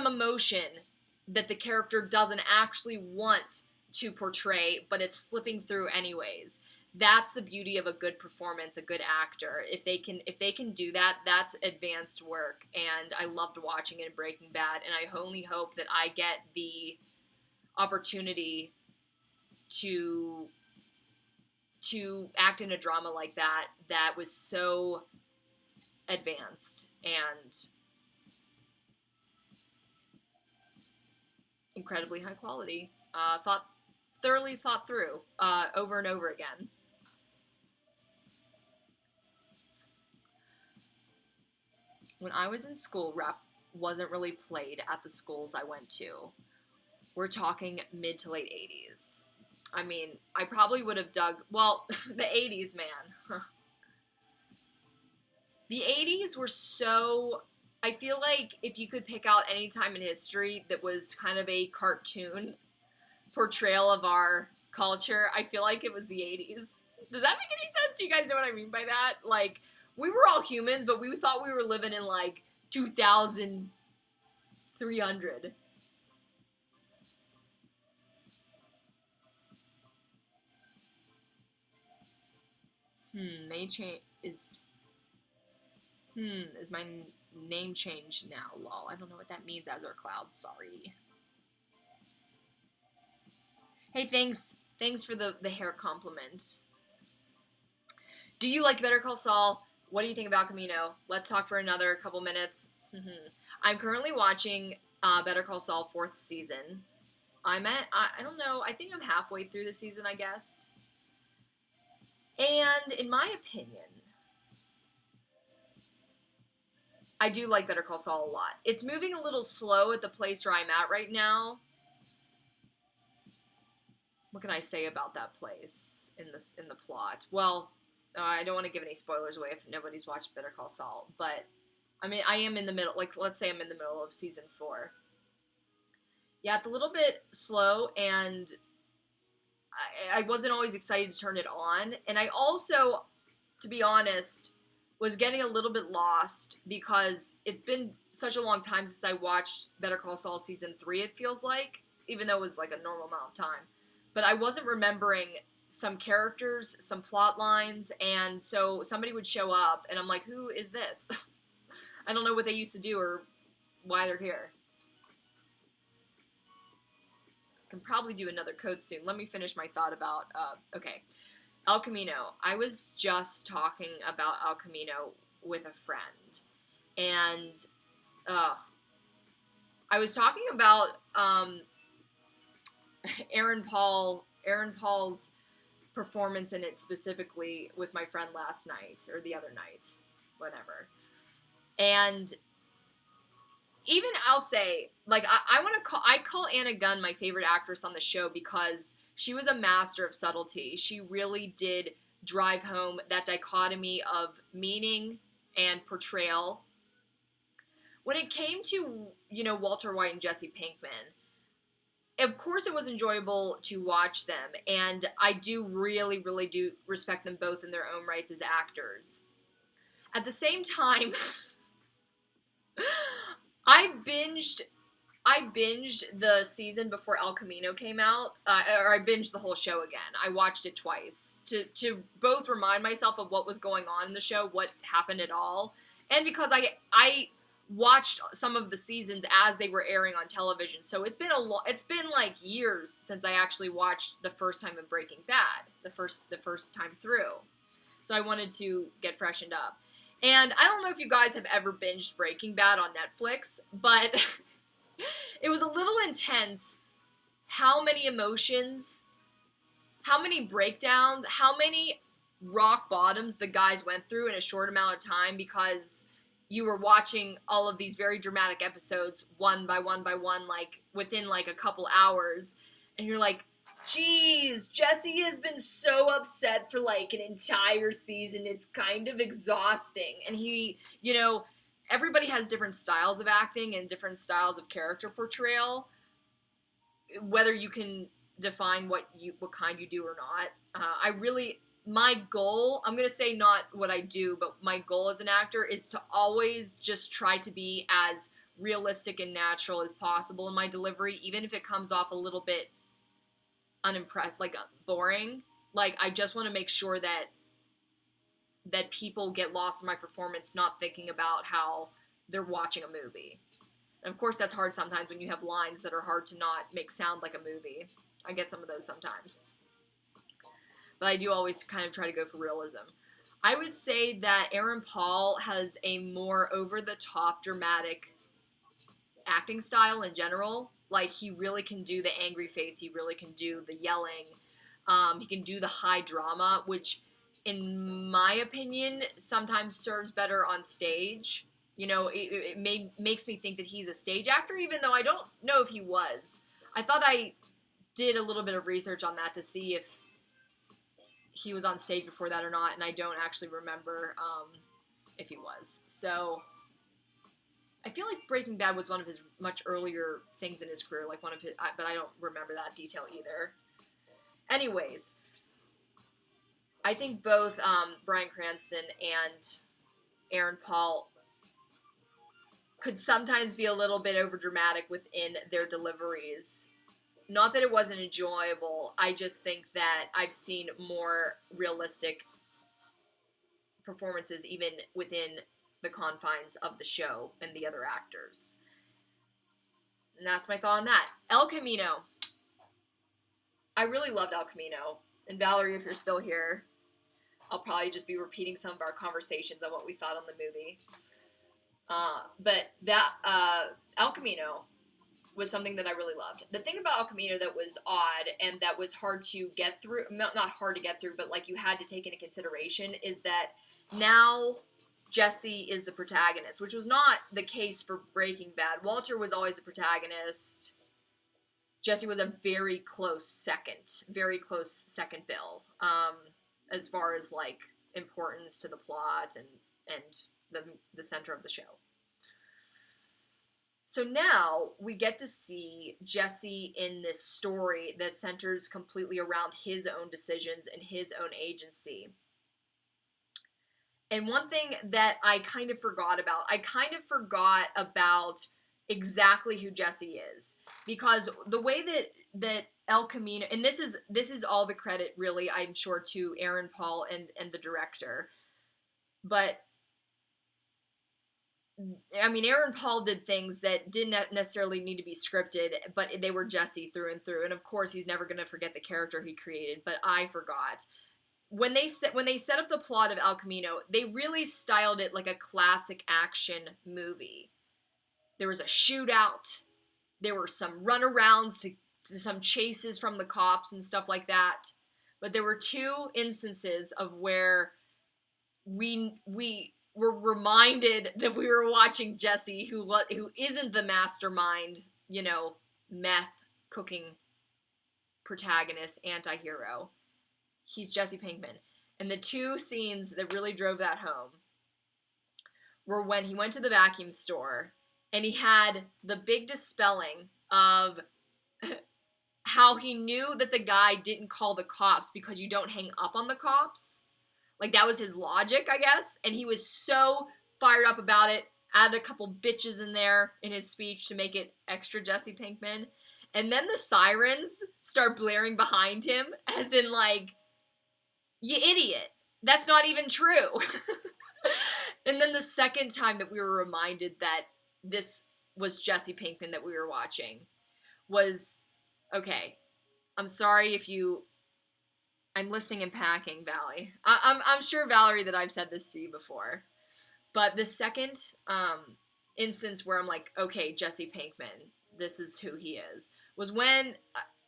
emotion that the character doesn't actually want to portray, but it's slipping through anyways. That's the beauty of a good performance, a good actor. If they can do that, that's advanced work, and I loved watching it in Breaking Bad, and I only hope that I get the opportunity to act in a drama like that was so advanced and incredibly high quality. Thoroughly thought through over and over again. When I was in school, rap wasn't really played at the schools I went to. We're talking mid to late 80s. I mean, I probably would have the 80s, man. The 80s were so... I feel like if you could pick out any time in history that was kind of a cartoon portrayal of our culture, I feel like it was the 80s. Does that make any sense? Do you guys know what I mean by that? Like, we were all humans, but we thought we were living in, like, 2300. Is my name changed now? Lol, I don't know what that means, Azure Cloud, sorry. Hey, thanks for the hair compliment. Do you like Better Call Saul? What do you think about Camino? Let's talk for another couple minutes. I'm currently watching Better Call Saul 4th season. I don't know, I think I'm halfway through the season, I guess. And in my opinion, I do like Better Call Saul a lot. It's moving a little slow at the place where I'm at right now. What can I say about that place in the plot? Well, I don't want to give any spoilers away if nobody's watched Better Call Saul, but I mean, I am in the middle, like, let's say I'm in the middle of season 4. Yeah, it's a little bit slow, and I wasn't always excited to turn it on, and I also, to be honest, was getting a little bit lost because it's been such a long time since I watched Better Call Saul season 3, it feels like, even though it was like a normal amount of time. But I wasn't remembering some characters, some plot lines, and so somebody would show up, and I'm like, who is this? I don't know what they used to do or why they're here. can probably do another quote soon. Let me finish my thought about, okay. El Camino. I was just talking about El Camino with a friend. And, I was talking about, Aaron Paul's performance in it specifically with my friend last night, or the other night, whatever. And even I'll say, like, I call Anna Gunn my favorite actress on the show because she was a master of subtlety. She really did drive home that dichotomy of meaning and portrayal. When it came to, Walter White and Jesse Pinkman, of course it was enjoyable to watch them, and I do really, really do respect them both in their own rights as actors. At the same time, I binged the season before El Camino came out, or I binged the whole show again. I watched it twice to both remind myself of what was going on in the show, what happened at all, and because I watched some of the seasons as they were airing on television. So it's been like years since I actually watched the first time of Breaking Bad, the first time through. So I wanted to get freshened up. And I don't know if you guys have ever binged Breaking Bad on Netflix, but it was a little intense how many emotions, how many breakdowns, how many rock bottoms the guys went through in a short amount of time, because you were watching all of these very dramatic episodes one by one by one, like within like a couple hours, and you're like, geez, Jesse has been so upset for like an entire season. It's kind of exhausting. And he, everybody has different styles of acting and different styles of character portrayal, whether you can define what kind you do or not. My goal, I'm going to say not what I do, but my goal as an actor is to always just try to be as realistic and natural as possible in my delivery, even if it comes off a little bit unimpressed, like boring. Like, I just want to make sure that people get lost in my performance, not thinking about how they're watching a movie. And of course, that's hard sometimes when you have lines that are hard to not make sound like a movie. I get some of those sometimes. But I do always kind of try to go for realism. I would say that Aaron Paul has a more over-the-top dramatic acting style in general. Like, he really can do the angry face. He really can do the yelling. He can do the high drama, which, in my opinion, sometimes serves better on stage. It makes me think that he's a stage actor, even though I don't know if he was. I thought I did a little bit of research on that to see if he was on stage before that or not, and I don't actually remember if he was. So I feel like Breaking Bad was one of his much earlier things in his career, like one of his, but I don't remember that detail either. Anyways, I think both Bryan Cranston and Aaron Paul could sometimes be a little bit overdramatic within their deliveries. Not that it wasn't enjoyable, I just think that I've seen more realistic performances even within the confines of the show and the other actors. And that's my thought on that. El Camino. I really loved El Camino. And Valerie, if you're still here, I'll probably just be repeating some of our conversations on what we thought on the movie. But that El Camino was something that I really loved. The thing about El Camino that was odd and that was hard to get through, not hard to get through, but like you had to take into consideration, is that now Jesse is the protagonist, which was not the case for Breaking Bad. Walter was always the protagonist. Jesse was a very close second bill, as far as like importance to the plot and the center of the show. So now we get to see Jesse in this story that centers completely around his own decisions and his own agency. And one thing that I kind of forgot about exactly who Jesse is, because the way that El Camino, and this is all the credit really, I'm sure, to Aaron Paul and the director, but I mean, Aaron Paul did things that didn't necessarily need to be scripted, but they were Jesse through and through. And of course, he's never going to forget the character he created. But I forgot when they set up the plot of El Camino, they really styled it like a classic action movie. There was a shootout. There were some runarounds to some chases from the cops and stuff like that. But there were two instances of where we were reminded that we were watching Jesse, who isn't the mastermind, meth cooking protagonist, anti-hero. He's Jesse Pinkman. And the two scenes that really drove that home were when he went to the vacuum store and he had the big dispelling of how he knew that the guy didn't call the cops because you don't hang up on the cops. Like, that was his logic, I guess. And he was so fired up about it. Added a couple bitches in there in his speech to make it extra Jesse Pinkman. And then the sirens start blaring behind him, as in, like, you idiot. That's not even true. And then the second time that we were reminded that this was Jesse Pinkman that we were watching was, okay, I'm sorry if you... I'm listening and packing, Valerie. I'm sure, Valerie, that I've said this to you before. But the second instance where I'm like, okay, Jesse Pinkman, this is who he is, was when,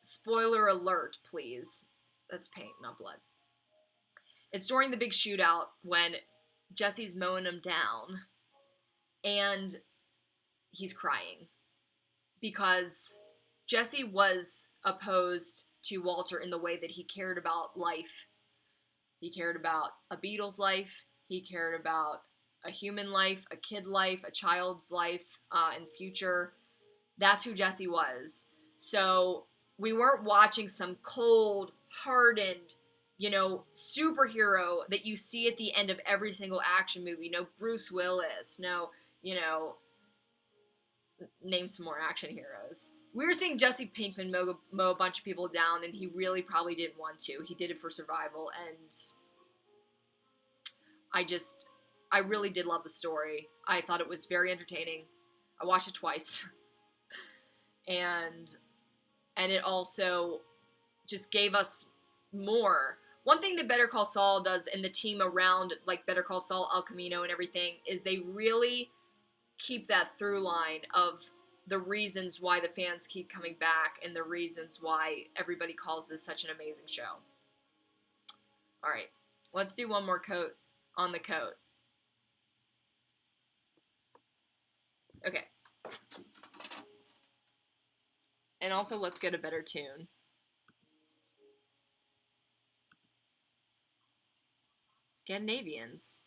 spoiler alert, please. That's paint, not blood. It's during the big shootout when Jesse's mowing him down and he's crying because Jesse was opposed to Walter in the way that he cared about life. He cared about a Beatles life. He cared about a human life, a kid life, a child's life, and future. That's who Jesse was. So we weren't watching some cold, hardened, superhero that you see at the end of every single action movie. No Bruce Willis. No, name some more action heroes. We were seeing Jesse Pinkman mow a bunch of people down, and he really probably didn't want to. He did it for survival, and I really did love the story. I thought it was very entertaining. I watched it twice. and it also just gave us more. One thing that Better Call Saul does, and the team around, like, Better Call Saul, El Camino, and everything, is they really keep that through line of the reasons why the fans keep coming back and the reasons why everybody calls this such an amazing show. All right, let's do one more coat on the coat. Okay. And also, let's get a better tune. Scandinavians.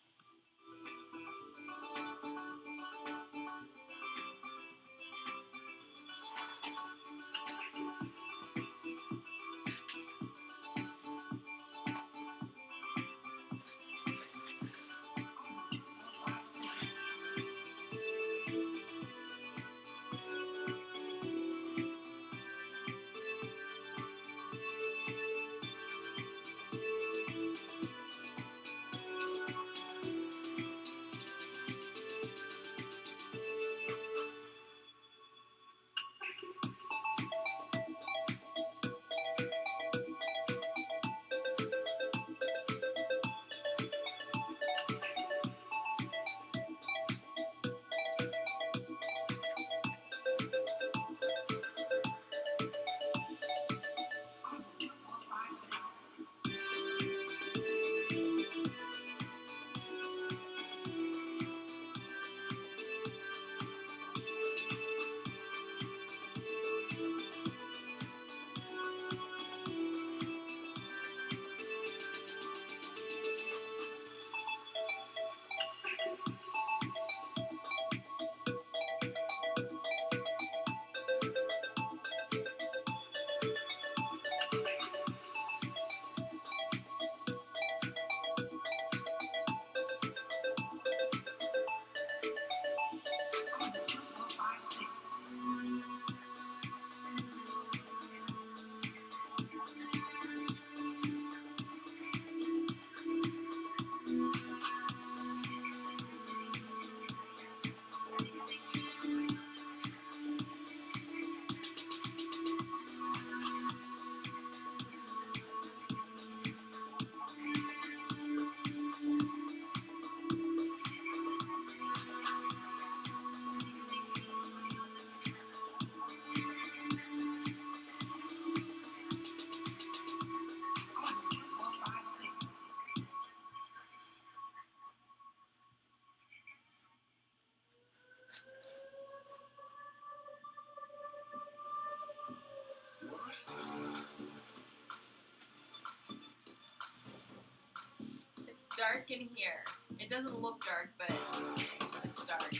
dark in here. It doesn't look dark, but it's dark.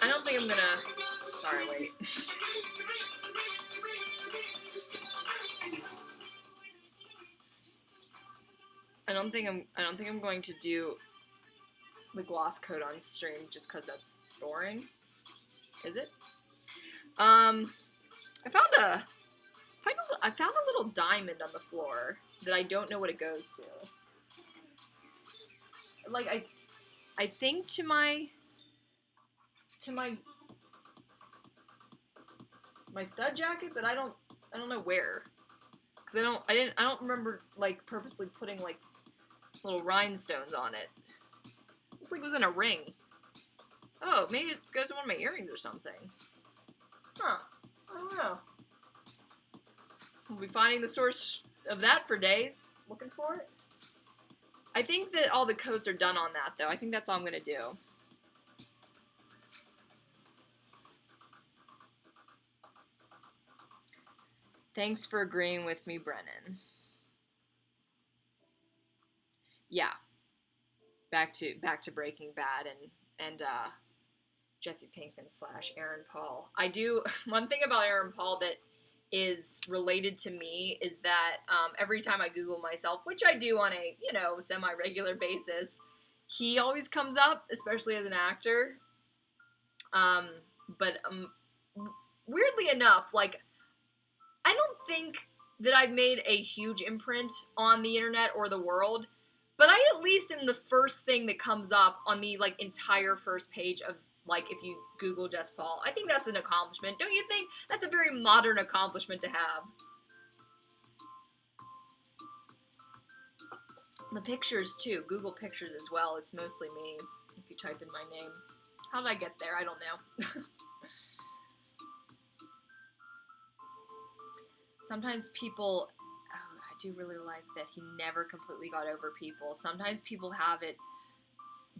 I don't think I'm gonna... Sorry, wait. I don't think I'm going to do the gloss coat on stream just because that's boring. Is it? I found a little diamond on the floor that I don't know what it goes to. Like I think to my stud jacket, but I don't know where. Cause I don't remember like purposely putting like little rhinestones on it. Looks like it was in a ring. Oh, maybe it goes to one of my earrings or something. Huh. I don't know. We'll be finding the source of that for days. Looking for it. I think that all the coats are done on that, though. I think that's all I'm gonna do. Thanks for agreeing with me, Brennan. Yeah. Back to Breaking Bad and Jesse Pinkman / Aaron Paul. I do one thing about Aaron Paul that is related to me is that every time I Google myself, which I do on a semi-regular basis, he always comes up, especially as an actor. But weirdly enough, like I don't think that I've made a huge imprint on the internet or the world, but I at least am the first thing that comes up on the like entire first page of like if you Google Jess Paul. I think that's an accomplishment. Don't you think? That's a very modern accomplishment to have. The pictures too. Google Pictures as well. It's mostly me if you type in my name. How did I get there? I don't know. Sometimes people, I do really like that he never completely got over people. Sometimes people have it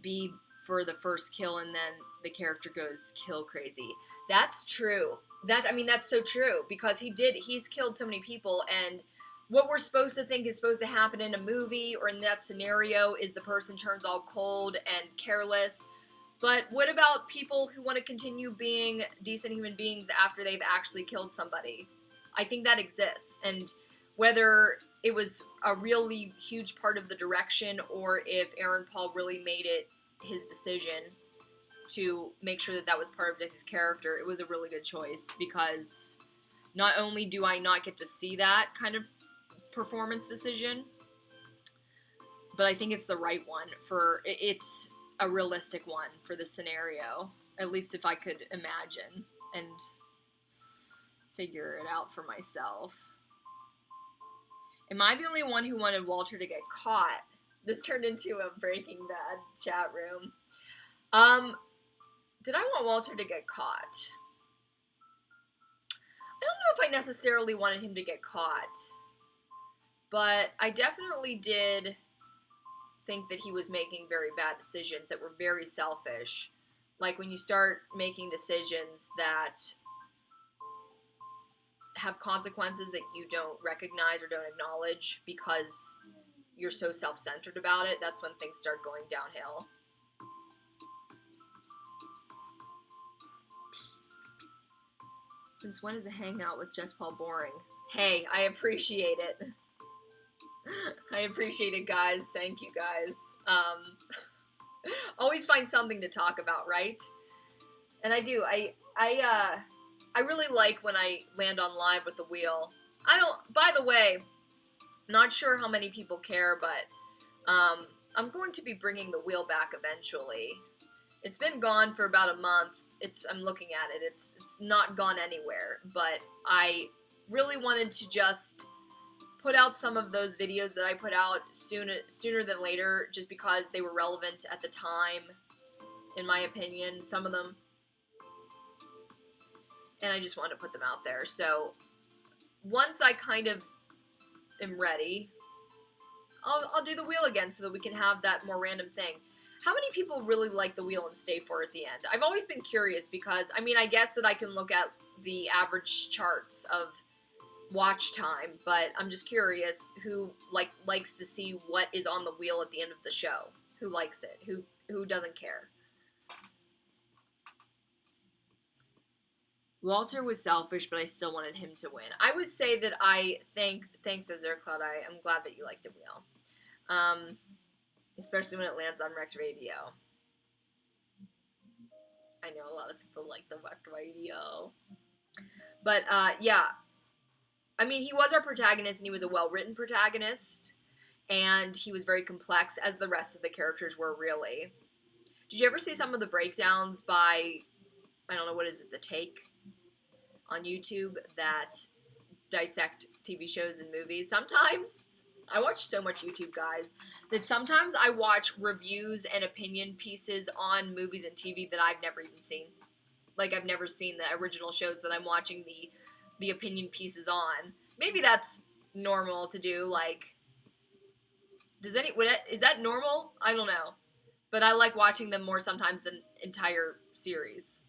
be for the first kill and then the character goes kill crazy. That's true. That's so true because he's killed so many people, and what we're supposed to think is supposed to happen in a movie or in that scenario is the person turns all cold and careless. But what about people who want to continue being decent human beings after they've actually killed somebody? I think that exists, and whether it was a really huge part of the direction or if Aaron Paul really made it his decision to make sure that was part of Jesse's character, it was a really good choice because not only do I not get to see that kind of performance decision, but I think it's the right one it's a realistic one for the scenario, at least if I could imagine and figure it out for myself. Am I the only one who wanted Walter to get caught? This turned into a Breaking Bad chat room. Did I want Walter to get caught? I don't know if I necessarily wanted him to get caught, but I definitely did think that he was making very bad decisions that were very selfish. Like when you start making decisions that have consequences that you don't recognize or don't acknowledge because you're so self-centered about it, that's when things start going downhill. Since when is a hangout with Jess Paul boring? Hey, I appreciate it. I appreciate it, guys. Thank you, guys. Always find something to talk about, right? And I do. I really like when I land on live with the wheel. By the way, not sure how many people care, but I'm going to be bringing the wheel back eventually. It's been gone for about a month. I'm looking at it. It's not gone anywhere, but I really wanted to just put out some of those videos that I put out sooner than later, just because they were relevant at the time, in my opinion, some of them. And I just wanted to put them out there. So once I kind of am ready, I'll do the wheel again so that we can have that more random thing. How many people really like the wheel and stay for it at the end? I've always been curious because, I mean, I guess that I can look at the average charts of watch time, but I'm just curious who likes to see what is on the wheel at the end of the show. Who likes it? Who doesn't care? Walter was selfish, but I still wanted him to win. I would say that thanks to Zercloud, I'm glad that you liked the wheel. Especially when it lands on Wrecked Radio. I know a lot of people like the Wrecked Radio. But, yeah. I mean, he was our protagonist, and he was a well-written protagonist. And he was very complex, as the rest of the characters were, really. Did you ever see some of the breakdowns by, I don't know, what is it, The Take? On YouTube that dissect TV shows and movies. Sometimes, I watch so much YouTube, guys, that sometimes I watch reviews and opinion pieces on movies and TV that I've never even seen. Like, I've never seen the original shows that I'm watching the opinion pieces on. Maybe that's normal to do, like, is that normal? I don't know. But I like watching them more sometimes than entire series.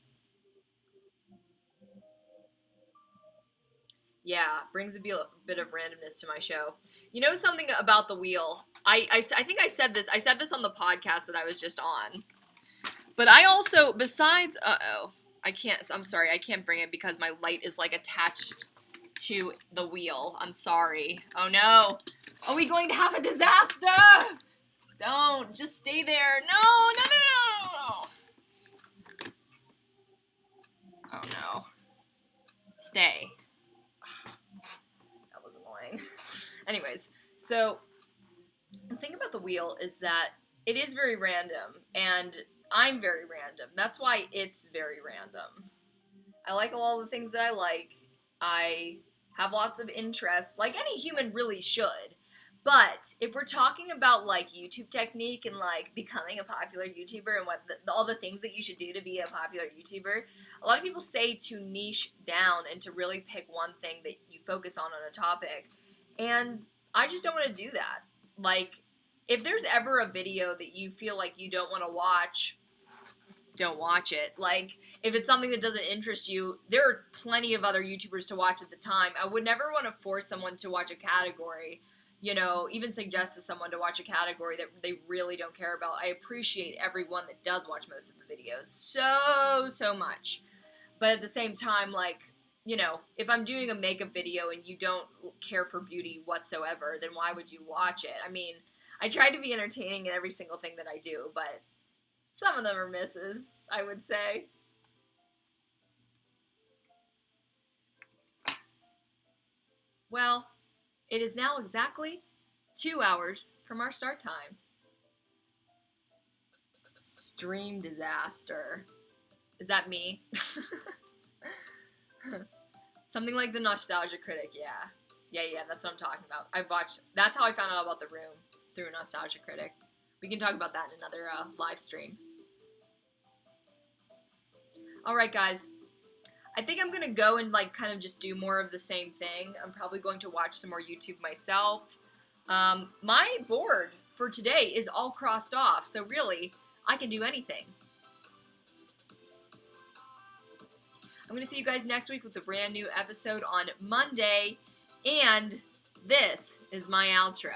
Yeah, brings a bit of randomness to my show. You know something about the wheel? I think I said this on the podcast that I was just on. But I also, besides, I'm sorry, I can't bring it because my light is, like, attached to the wheel. I'm sorry. Oh, no. Are we going to have a disaster? Don't. Just stay there. No. Oh, no. Stay. That was annoying. Anyways, so the thing about the wheel is that it is very random, and I'm very random. That's why it's very random. I like all the things that I like. I have lots of interests, like any human really should. But if we're talking about, like, YouTube technique and, like, becoming a popular YouTuber and all the things that you should do to be a popular YouTuber, a lot of people say to niche down and to really pick one thing that you focus on a topic. And I just don't want to do that. Like, if there's ever a video that you feel like you don't want to watch, don't watch it. Like, if it's something that doesn't interest you, there are plenty of other YouTubers to watch at the time. I would never want to force someone to watch a category, you know, even suggest to someone to watch a category that they really don't care about. I appreciate everyone that does watch most of the videos so much. But at the same time, like, you know, if I'm doing a makeup video and you don't care for beauty whatsoever, then why would you watch it? I mean, I try to be entertaining in every single thing that I do, but some of them are misses, I would say. Well, it is now exactly 2 hours from our start time. Stream disaster. Is that me? Something like the Nostalgia Critic, yeah. Yeah, that's what I'm talking about. That's how I found out about The Room, through a Nostalgia Critic. We can talk about that in another live stream. Alright, guys. I think I'm gonna go and like kind of just do more of the same thing. I'm probably going to watch some more YouTube myself. My board for today is all crossed off, so really, I can do anything. I'm going to see you guys next week with a brand new episode on Monday, and this is my outro.